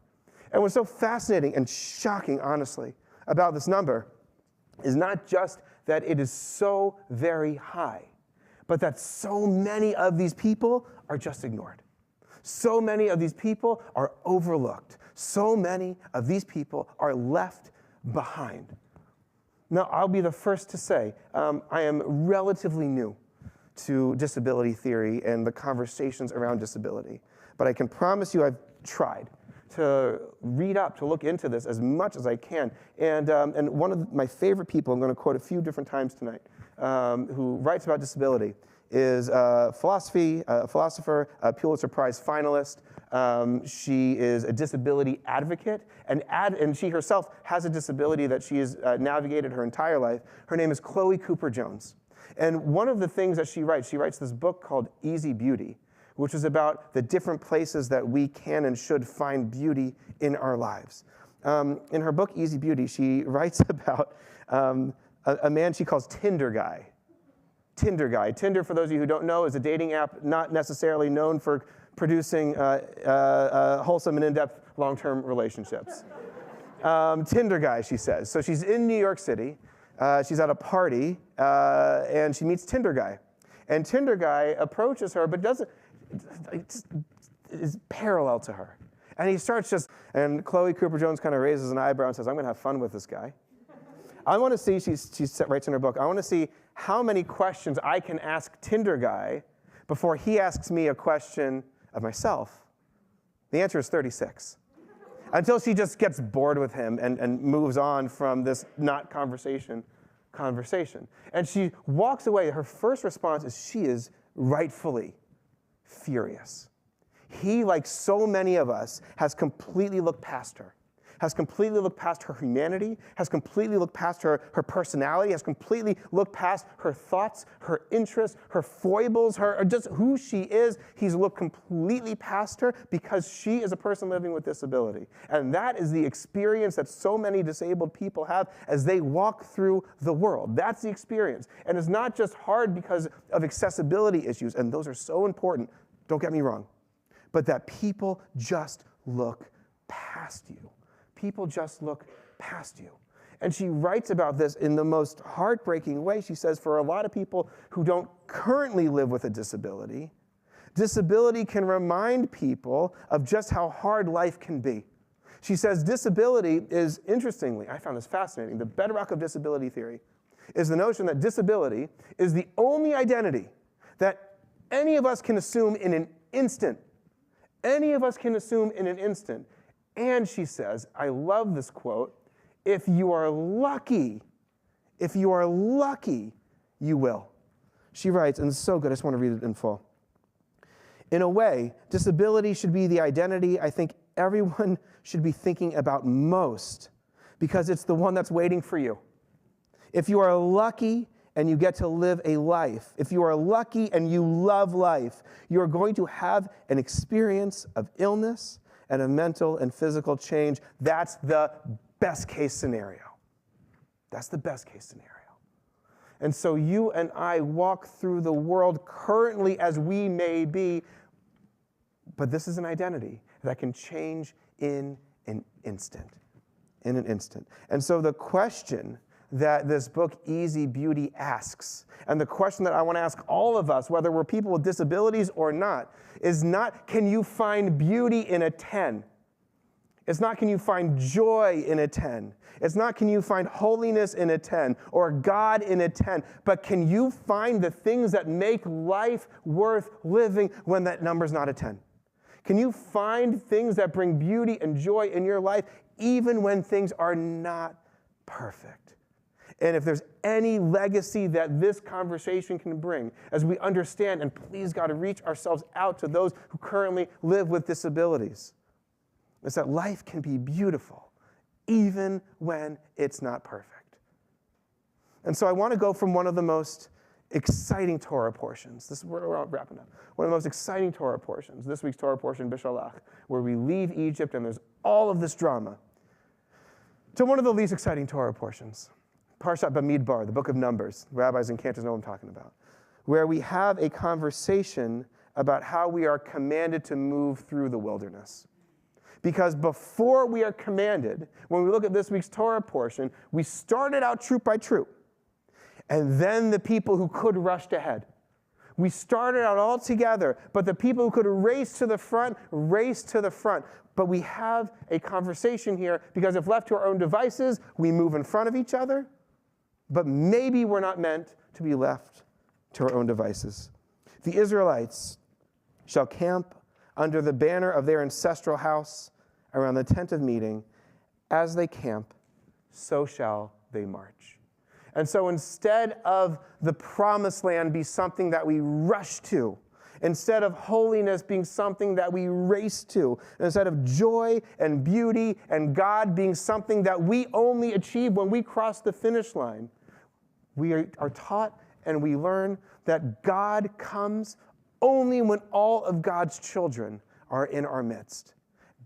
And what's so fascinating and shocking, honestly, about this number is not just that it is so very high, but that so many of these people are just ignored. So many of these people are overlooked. So many of these people are left behind. Now, I'll be the first to say, I am relatively new to disability theory and the conversations around disability. But I can promise you I've tried to read up, to look into this as much as I can. And one of my favorite people, I'm going to quote a few different times tonight, who writes about disability, is a philosopher, a Pulitzer Prize finalist. She is a disability advocate, and she herself has a disability that she has navigated her entire life. Her name is Chloe Cooper Jones. And one of the things that she writes this book called Easy Beauty, which is about the different places that we can and should find beauty in our lives. In her book, Easy Beauty, she writes about a man she calls Tinder Guy. Tinder Guy. Tinder, for those of you who don't know, is a dating app not necessarily known for producing wholesome and in-depth long-term relationships. Tinder Guy, she says. So she's in New York City. She's at a party, and she meets Tinder Guy. And Tinder Guy approaches her, but is parallel to her. And he starts and Chloe Cooper Jones kind of raises an eyebrow and says, "I'm going to have fun with this guy. I want to see," she writes in her book, "I want to see how many questions I can ask Tinder Guy before he asks me a question of myself." The answer is 36. Until she just gets bored with him and moves on from this not conversation. And she walks away. Her first response is she is rightfully furious. He, like so many of us, has completely looked past her. Has completely looked past her humanity, has completely looked past her personality, has completely looked past her thoughts, her interests, her foibles, or just who she is. He's looked completely past her because she is a person living with disability. And that is the experience that so many disabled people have as they walk through the world. That's the experience. And it's not just hard because of accessibility issues, and those are so important, don't get me wrong, but that people just look past you. People just look past you. And she writes about this in the most heartbreaking way. She says, for a lot of people who don't currently live with a disability, disability can remind people of just how hard life can be. She says disability is, interestingly, I found this fascinating, the bedrock of disability theory is the notion that disability is the only identity that any of us can assume in an instant. Any of us can assume in an instant. And she says, I love this quote, if you are lucky, you will. She writes, and it's so good, I just want to read it in full. In a way, disability should be the identity I think everyone should be thinking about most, because it's the one that's waiting for you. If you are lucky and you get to live a life, if you are lucky and you love life, you are going to have an experience of illness and a mental and physical change. That's the best case scenario. That's the best case scenario. And so you and I walk through the world currently as we may be, but this is an identity that can change in an instant. In an instant. And so the question that this book, Easy Beauty, asks, and the question that I want to ask all of us, whether we're people with disabilities or not, is not, can you find beauty in a 10? It's not, can you find joy in a 10? It's not, can you find holiness in a 10 or God in a 10? But can you find the things that make life worth living when that number's not a 10? Can you find things that bring beauty and joy in your life even when things are not perfect? And if there's any legacy that this conversation can bring, as we understand and please God, reach ourselves out to those who currently live with disabilities, it's that life can be beautiful even when it's not perfect. And so I want to go from one of the most exciting Torah portions. We're wrapping up. One of the most exciting Torah portions, this week's Torah portion, Bishalach, where we leave Egypt and there's all of this drama, to one of the least exciting Torah portions, Parshat Bamidbar, the book of Numbers. Rabbis and cantors know what I'm talking about, where we have a conversation about how we are commanded to move through the wilderness. Because before we are commanded, when we look at this week's Torah portion, we started out troop by troop. And then the people who could rushed ahead. We started out all together, but the people who could race to the front, raced to the front. But we have a conversation here, because if left to our own devices, we move in front of each other. But maybe we're not meant to be left to our own devices. The Israelites shall camp under the banner of their ancestral house around the tent of meeting. As they camp, so shall they march. And so instead of the promised land be something that we rush to, instead of holiness being something that we race to, instead of joy and beauty and God being something that we only achieve when we cross the finish line, we are taught and we learn that God comes only when all of God's children are in our midst.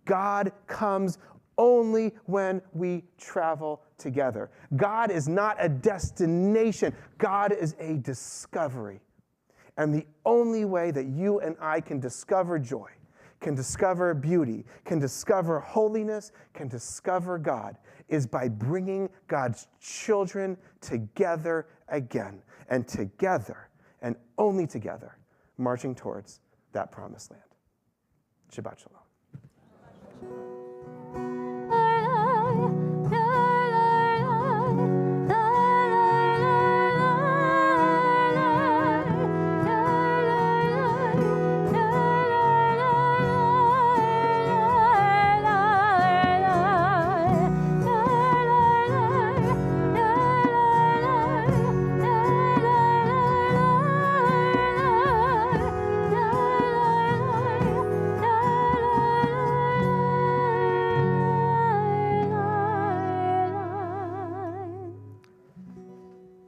God comes only when we travel together. God is not a destination. God is a discovery. And the only way that you and I can discover joy, can discover beauty, can discover holiness, can discover God, is by bringing God's children together again, and together, and only together, marching towards that promised land. Shabbat Shalom.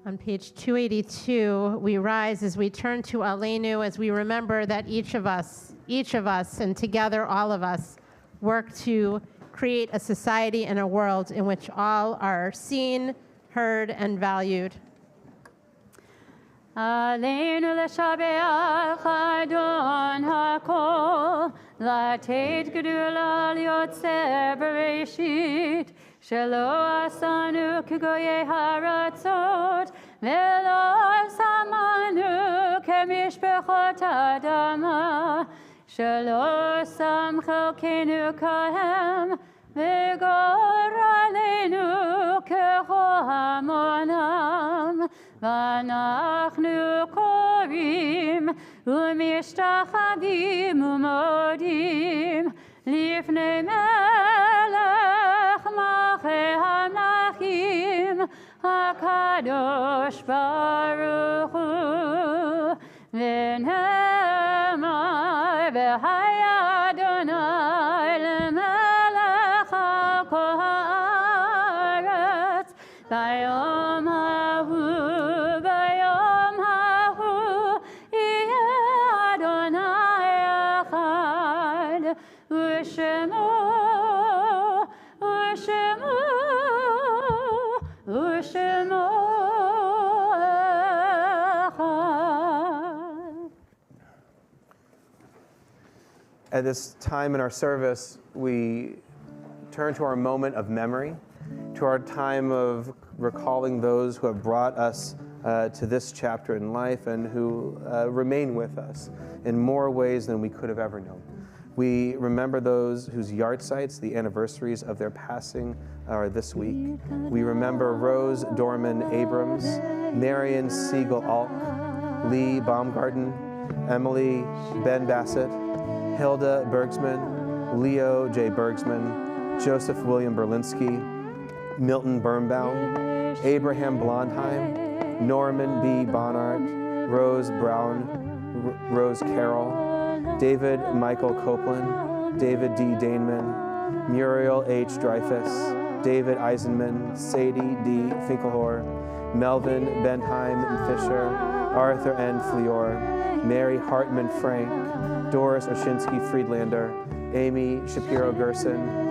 On page 282, we rise as we turn to Aleinu, as we remember that each of us, and together all of us, work to create a society and a world in which all are seen, heard, and valued. Aleinu l'shabeach Adon hakol, lateit gedula liotzer bereshit, shelo asanu k'goyei haratzot, velo samanu k'mishpechot adama, shelo sam chelkenu kahem, v'gor aleinu k'chohamonam, v'anachnu korim u'mishtachavim u'modim lifnei melech malchei hamlachim hakadosh baruch hu v'nehemar v'haya Adonai lemelech al kol haaretz v'yom hahu At this time in our service, we turn to our moment of memory, to our time of recalling those who have brought us to this chapter in life and who remain with us in more ways than we could have ever known. We remember those whose yahrzeits, the anniversaries of their passing, are this week. We remember Rose Dorman Abrams, Marion Siegel Alk, Lee Baumgarten, Emily Ben Bassett, Hilda Bergsman, Leo J. Bergsman, Joseph William Berlinski, Milton Birnbaum, Abraham Blondheim, Norman B. Bonnart, Rose Brown, Rose Carroll, David Michael Copeland, David D. Daneman, Muriel H. Dreyfus, David Eisenman, Sadie D. Finkelhor, Melvin Bentheim and Fisher, Arthur N. Fleor, Mary Hartman Frank, Doris Oshinsky Friedlander, Amy Shapiro Gerson,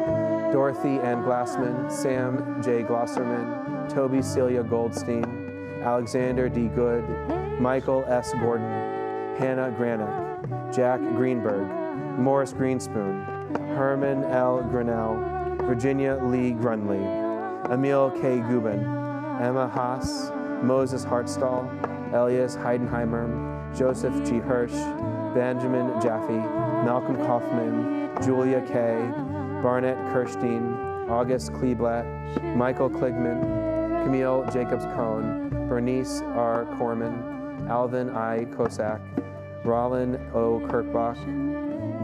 Dorothy Ann Glassman, Sam J. Glosserman, Toby Celia Goldstein, Alexander D. Good, Michael S. Gordon, Hannah Granick, Jack Greenberg, Morris Greenspoon, Herman L. Grinnell, Virginia Lee Grunley, Emil K. Gubin, Emma Haas, Moses Hartstall, Elias Heidenheimer, Joseph G. Hirsch, Benjamin Jaffe, Malcolm Kaufman, Julia Kay, Barnett Kirstein, August Kleeblatt, Michael Kligman, Camille Jacobs Cohn, Bernice R. Corman, Alvin I. Kosak, Rollin O. Kirkbach,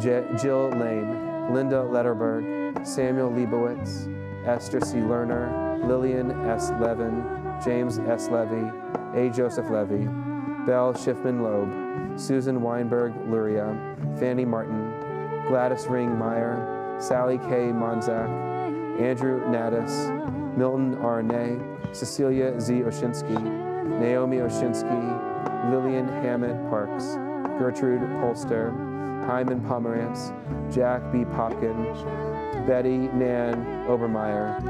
Jill Lane, Linda Letterberg, Samuel Leibowitz, Esther C. Lerner, Lillian S. Levin, James S. Levy, A. Joseph Levy, Belle Schiffman Loeb, Susan Weinberg Luria, Fanny Martin, Gladys Ring Meyer, Sally K. Monzak, Andrew Naddis, Milton R. Ney, Cecilia Z. Oshinsky, Naomi Oshinsky, Lillian Hammett Parks, Gertrude Polster, Hyman Pomerantz, Jack B. Popkin, Betty Nan Obermeyer,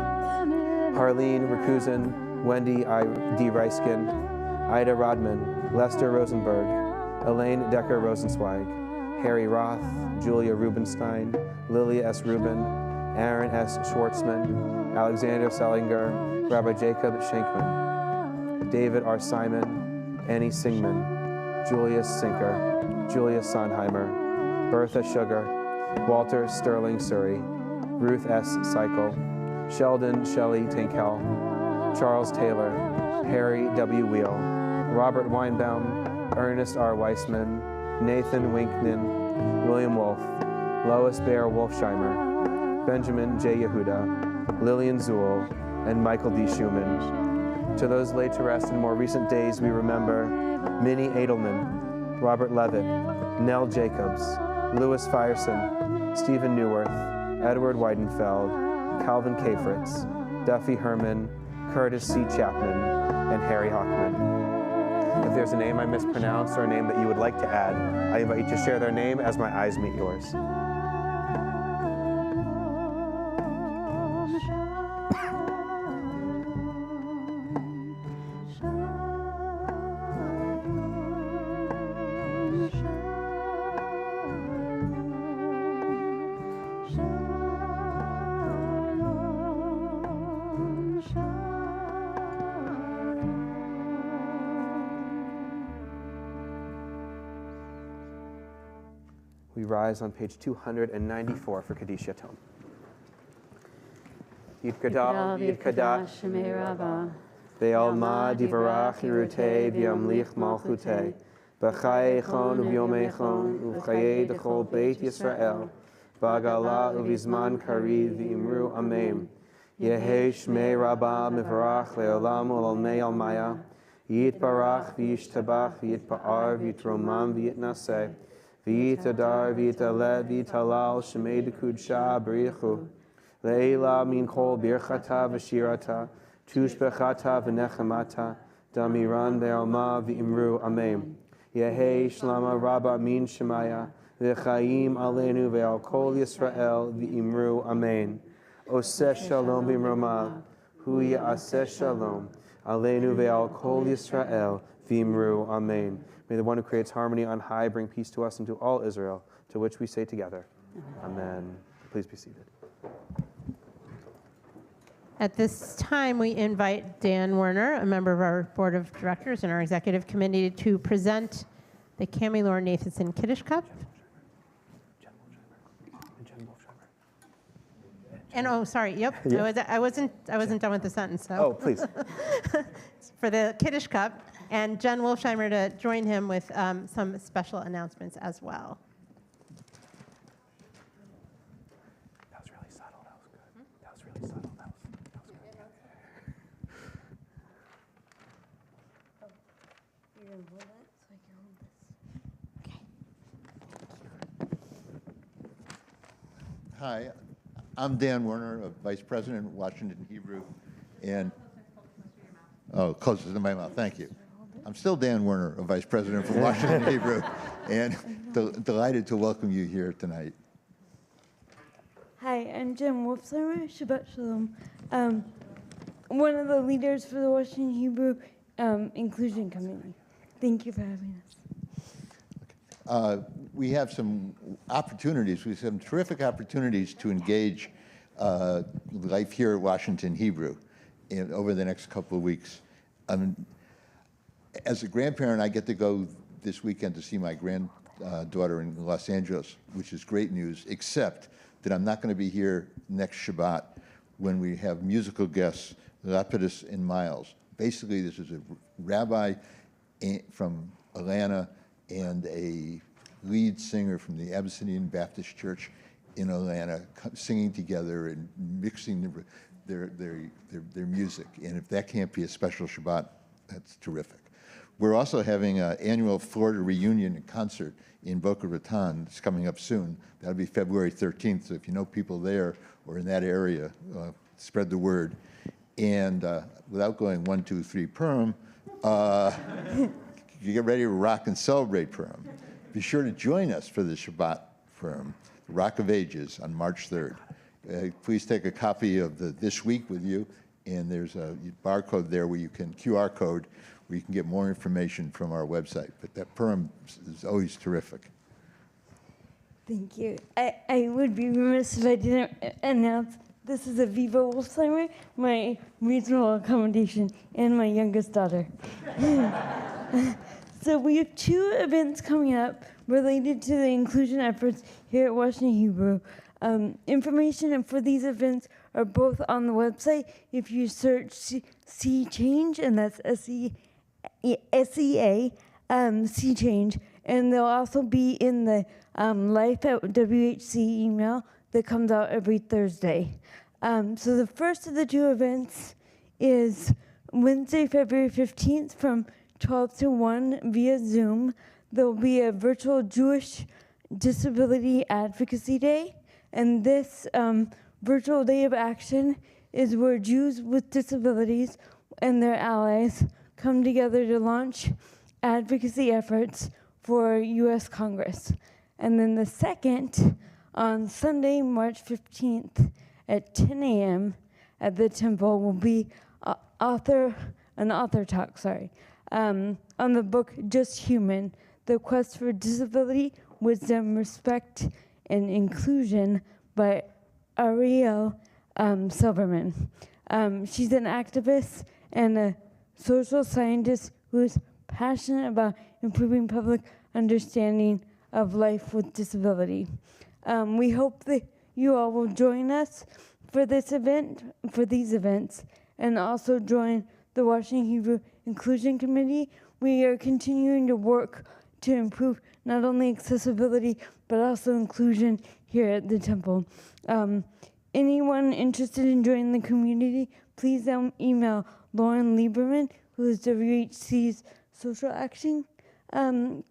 Harleen Rakusin, Wendy I. D. Reiskin, Ida Rodman, Lester Rosenberg, Elaine Decker Rosenzweig, Harry Roth, Julia Rubenstein, Lily S. Rubin, Aaron S. Schwartzman, Alexander Salinger, Rabbi Jacob Schenkman, David R. Simon, Annie Singman, Julius Sinker, Julia Sondheimer, Bertha Sugar, Walter Sterling Surrey, Ruth S. Cycle, Sheldon Shelley Tinkel, Charles Taylor, Harry W. Wheel, Robert Weinbaum, Ernest R. Weissman, Nathan Winkman, William Wolf, Lois Bear Wolfsheimer, Benjamin J. Yehuda, Lillian Zuhl, and Michael D. Schumann. To those laid to rest in more recent days, we remember Minnie Edelman, Robert Levitt, Nell Jacobs, Louis Fyerson, Stephen Neuwirth, Edward Weidenfeld, Calvin K. Fritz, Duffy Herman, Curtis C. Chapman, and Harry Hockman. If there's a name I mispronounced or a name that you would like to add, I invite you to share their name as my eyes meet yours. We rise on page 294 for Kaddish Yatom. Yid Gadal, Yid Kadash, Be'alma Divarach Yerutei V'yamlich Malchutei B'chai Echon U'Vyom Echon U'Chayei D'chol Beit Yisrael B'Agala U'Vizman Kariv V'Imru Amen Yehei Shmei Rabbah Mivarach Le'olam U'Lalmei Almaya Yitbarach V'Yishtabach V'Yitpa'ar V'Yitromam V'Yitnaseh V'yitadar v'yitaleh v'yitalal shemei d'kudsha b'richu le'ela min kol birchata v'shirata tushbechata v'nechemata damiran be'alma v'imru amen Yehei shlama rabba min shemaya v'chaim aleinu ve'al kol Yisrael v'imru amen Oseh shalom b'imromav hu ya'aseh shalom aleinu ve'al kol Yisrael v'imru amen. May the one who creates harmony on high bring peace to us and to all Israel, to which we say together, Amen. Please be seated. At this time, we invite Dan Werner, a member of our board of directors and our executive committee, to present the Cammie Lauren Nathanson Kiddush Cup. And oh, sorry. Yep, Yeah. I wasn't done with the sentence. So. Oh, please. For the Kiddush Cup, and Jen Wolfsheimer to join him with some special announcements as well. That was really subtle. That was good. That was really subtle. That was good. Hi, I'm Dan Werner, Vice President of Washington Hebrew, and closest to my mouth. Thank you. I'm still Dan Werner, Vice President for Washington Hebrew, and delighted to welcome you here tonight. Hi, I'm Jen Wolfsheimer, Shabbat Shalom. One of the leaders for the Washington Hebrew Inclusion Committee. Thank you for having us. We have some opportunities, we have some terrific opportunities to engage life here at Washington Hebrew over the next couple of weeks. As a grandparent, I get to go this weekend to see my granddaughter in Los Angeles, which is great news, except that I'm not going to be here next Shabbat when we have musical guests, Lapidus and Miles. Basically, this is a rabbi from Atlanta and a lead singer from the Abyssinian Baptist Church in Atlanta singing together and mixing their music. And if that can't be a special Shabbat, that's terrific. We're also having an annual Florida reunion concert in Boca Raton. It's coming up soon. That'll be February 13th. So if you know people there or in that area, spread the word. And without going 1, 2, 3 Purim, you get ready to rock and celebrate Purim. Be sure to join us for the Shabbat Purim, the Rock of Ages, on March 3rd. Please take a copy of the This Week with you, and there's a barcode there where you can, QR code, where you can get more information from our website. But that Purim is always terrific. Thank you. I would be remiss if I didn't announce this is Aviva Wolfsheimer, my regional accommodation, and my youngest daughter. So we have 2 events coming up related to the inclusion efforts here at Washington Hebrew. Information for these events are both on the website. If you search See Change, and that's SEA, See Change, and they'll also be in the Life at WHC email that comes out every Thursday. So the first of the 2 events is Wednesday, February 15th from 12 to 1 via Zoom. There'll be a virtual Jewish Disability Advocacy Day. And this virtual day of action is where Jews with disabilities and their allies come together to launch advocacy efforts for U.S. Congress. And then the second, on Sunday, March 15th at 10 a.m. at the temple, will be an author talk, on the book Just Human, The Quest for Disability, Wisdom, Respect, and Inclusion by Ariel Silverman. She's an activist and a social scientist who is passionate about improving public understanding of life with disability. We hope that you all will join us for this event, for these events, and also join the Washington Hebrew Inclusion Committee. We are continuing to work to improve not only accessibility, but also inclusion here at the temple. Anyone interested in joining the community, please email Lauren Lieberman, who is WHC's social action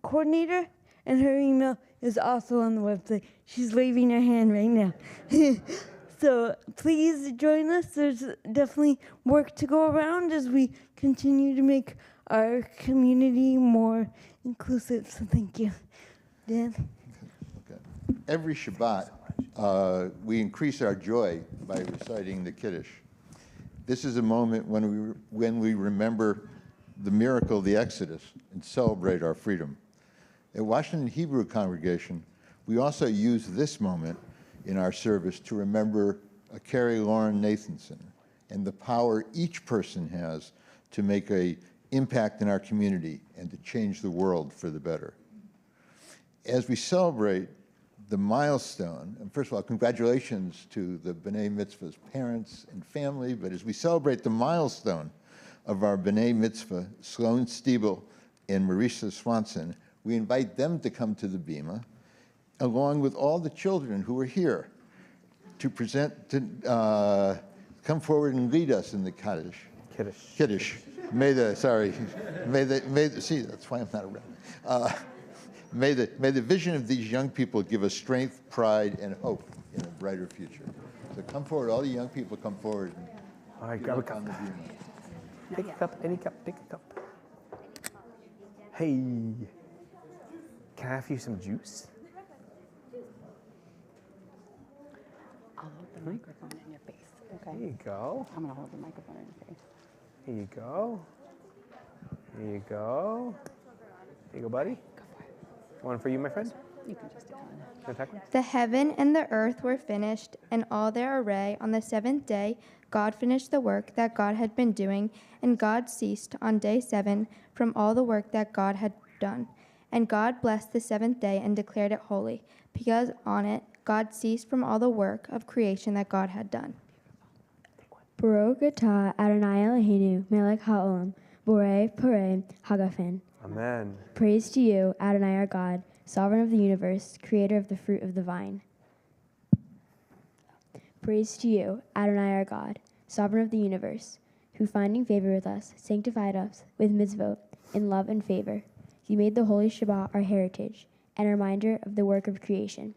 coordinator, and her email is also on the website. She's waving her hand right now. So please join us. There's definitely work to go around as we continue to make our community more inclusive. So thank you. Dan? Okay. Every Shabbat, we increase our joy by reciting the Kiddush. This is a moment when we remember the miracle of the Exodus and celebrate our freedom. At Washington Hebrew Congregation, we also use this moment in our service to remember Carrie Lauren Nathanson and the power each person has to make an impact in our community and to change the world for the better. As we celebrate the milestone, and first of all, congratulations to the B'nai Mitzvah's parents and family, but as we celebrate the milestone of our B'nai Mitzvah, Sloan Stiebel and Marisa Swanson, we invite them to come to the Bima, along with all the children who are here, to come forward and lead us in the Kaddish. Kiddush. May the, see, that's why I'm not around. May the vision of these young people give us strength, pride, and hope in a brighter future. So come forward, all the young people come forward. All right, grab a cup. Take a cup, any cup, take a cup. Hey, can I have you some juice? I'll hold the microphone in your face, okay? There you go. I'm gonna hold the microphone in your face. Here you go. Here you go. Here you go, buddy. Go for it. One for you, my friend. You can just do that. Can I take one? The heaven and the earth were finished, and all their array. On the seventh day, God finished the work that God had been doing, and God ceased on day 7 from all the work that God had done. And God blessed the seventh day and declared it holy, because on it God ceased from all the work of creation that God had done. Baruch atah Adonai Eloheinu melech haolam, borei parei hagafen. Amen. Praise to you, Adonai our God, sovereign of the universe, creator of the fruit of the vine. Praise to you, Adonai our God, sovereign of the universe, who finding favor with us, sanctified us with mitzvot in love and favor. You made the holy Shabbat our heritage, and a reminder of the work of creation.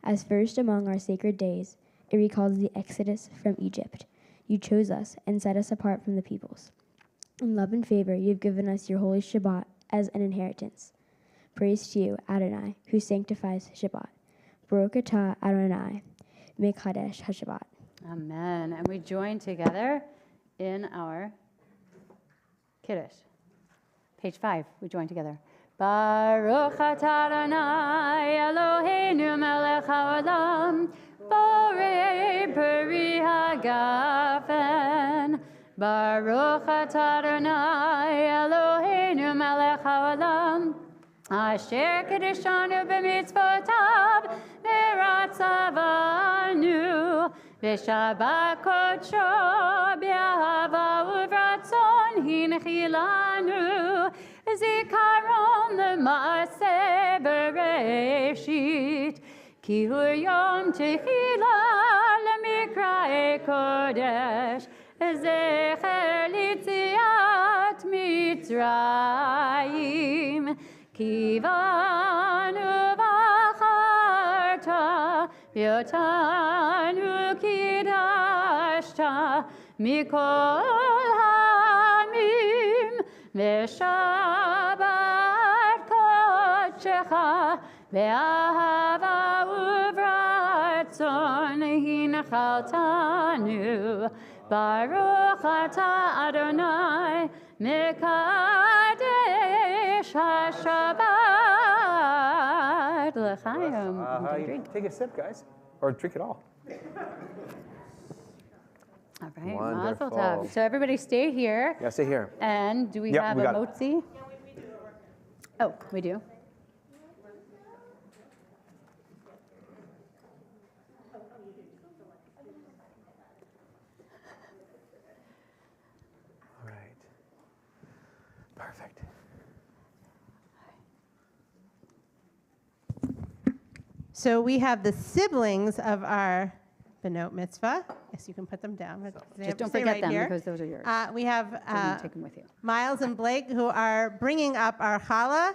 As first among our sacred days, it recalls the exodus from Egypt. You chose us and set us apart from the peoples. In love and favor, you have given us your holy Shabbat as an inheritance. Praise to you, Adonai, who sanctifies Shabbat. Baruch atah Adonai, mekadesh haShabbat. Amen. And we join together in our Kiddush. Page 5, we join together. Baruch atah Adonai Eloheinu melech haolam, borei peri hagafen. Baruch atah Adonai Eloheinu melech haolam, asher kedeshanu b'mitzvotav v'ratzavanu v'shabbat kodsho b'ahava uvratzon hinchilanu zikaron l'maaseh bereshit ki hu yom tehila l'mikra'e kodesh zecher litziat Mitzrayim kivanu v'acharta v'yotanu kidashta mikol hamim v'shabbat kodshecha v'ahava uvratzon hinchaltanu Baruch atah Adonai mekadesh haShabbat. L'chaim. Drink. Take a sip, guys. Or drink it all. All right, Wonderful. mazel tov. So everybody stay here. Yeah, stay here. And do we Yep, have we a got it. motzi? Oh, we do? All right. Perfect. So we have the siblings of our Benot Mitzvah. Yes, you can put them down. But they Just don't stay forget right them here. because those are yours. We have So you take them with you. Miles and Blake who are bringing up our challah.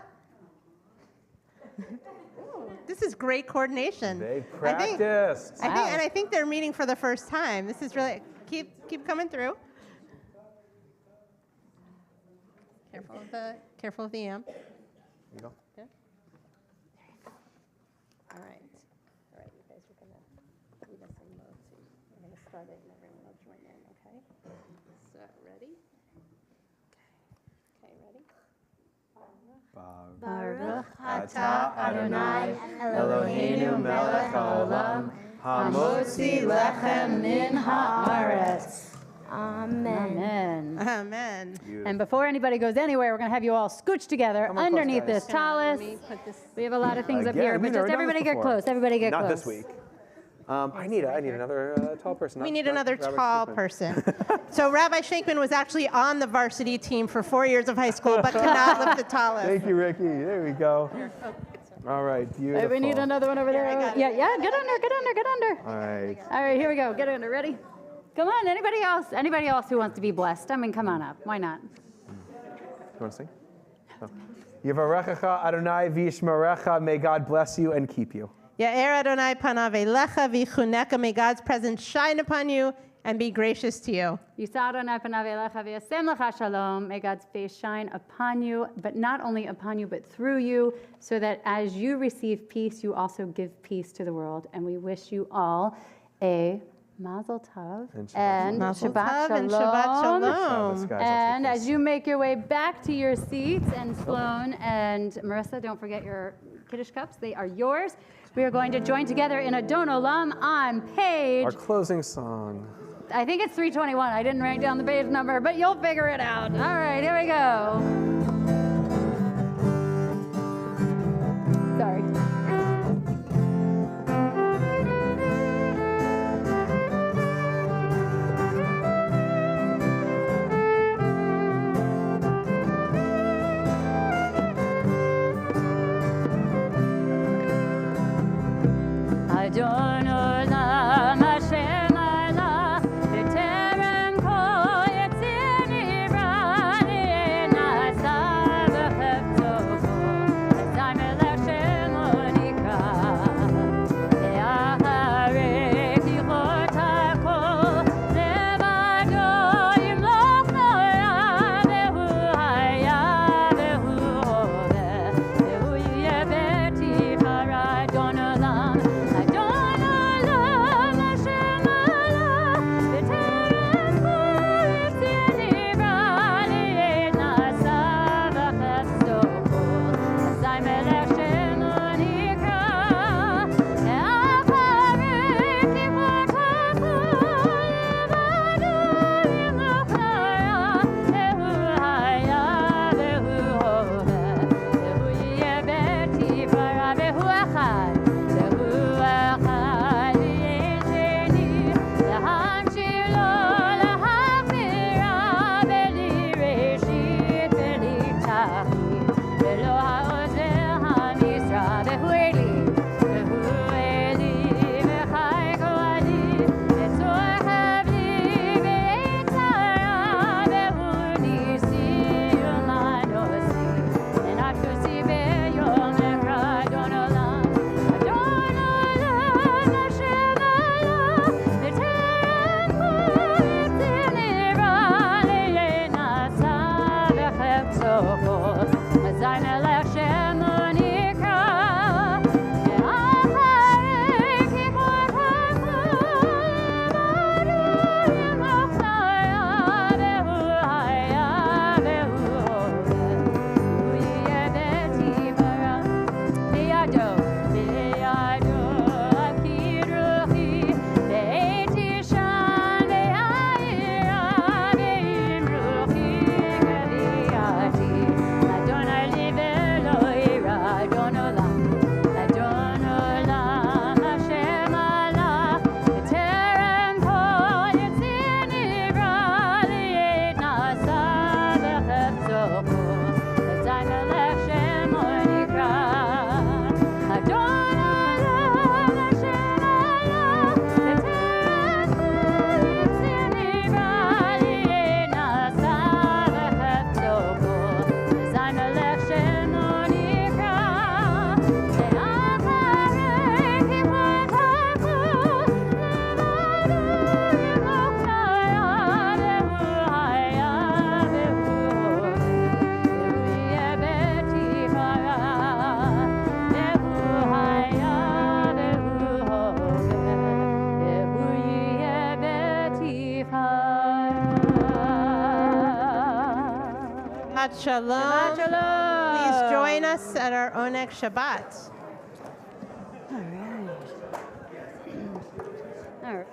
This is great coordination. They practiced. I think they're meeting for the first time. This is really keep coming through. Careful of the amp. There you go. Yeah. All right. All right, you guys are gonna lead us in motzi. We're gonna start it and everyone will join in. Okay. So ready? Okay. Ready? Baruch atah Adonai Eloheinu melech haolam, hamotzi lechem min haaretz. Amen. Amen. Amen. And before anybody goes anywhere, we're going to have you all scooch together Come on close, underneath guys. this talus. We have a lot of things up here, but just everybody get close. Everybody get close. Not this week. I need another tall person. We need another tall person. So Rabbi Shankman was actually on the varsity team for 4 years of high school, but cannot lift the tallest. Thank you, Ricky. There we go. All right, beautiful. We need another one over there. Yeah, get under. All right. All right, here we go. Get under. Ready? Come on, anybody else? Anybody else who wants to be blessed? I mean, come on up. Why not? You want to sing? Oh. Yivarechecha Adonai v'yishmerecha. May God bless you and keep you. Ya'er Adonai panav elecha v'chuneka. May God's presence shine upon you and be gracious to you. Yisa Adonai panav elecha v'yasem lecha shalom. May God's face shine upon you, but not only upon you, but through you, so that as you receive peace, you also give peace to the world. And we wish you all a Mazel Tov and Shabbat Shalom. And Shabbat Shalom. And as you make your way back to your seats, and Sloan and Marissa, don't forget your Kiddush cups. They are yours. We are going to join together in Adon Olam on page... Our closing song. I think it's 321. I didn't write down the page number, but you'll figure it out. All right, here we go. Sorry. Adon Olam Hashem Allah B'terem kol yetzir nivra Nasa v'chefto kol Ezai melech shemo nikra Le'acharei tichot hakol Levado yimloch no'am Vehu haya vehu hoveh Vehu yeh b'tifara Adon Olam Shabbat Shalom. Shabbat Shalom. Please join us at our Oneg Shabbat. All right. All right.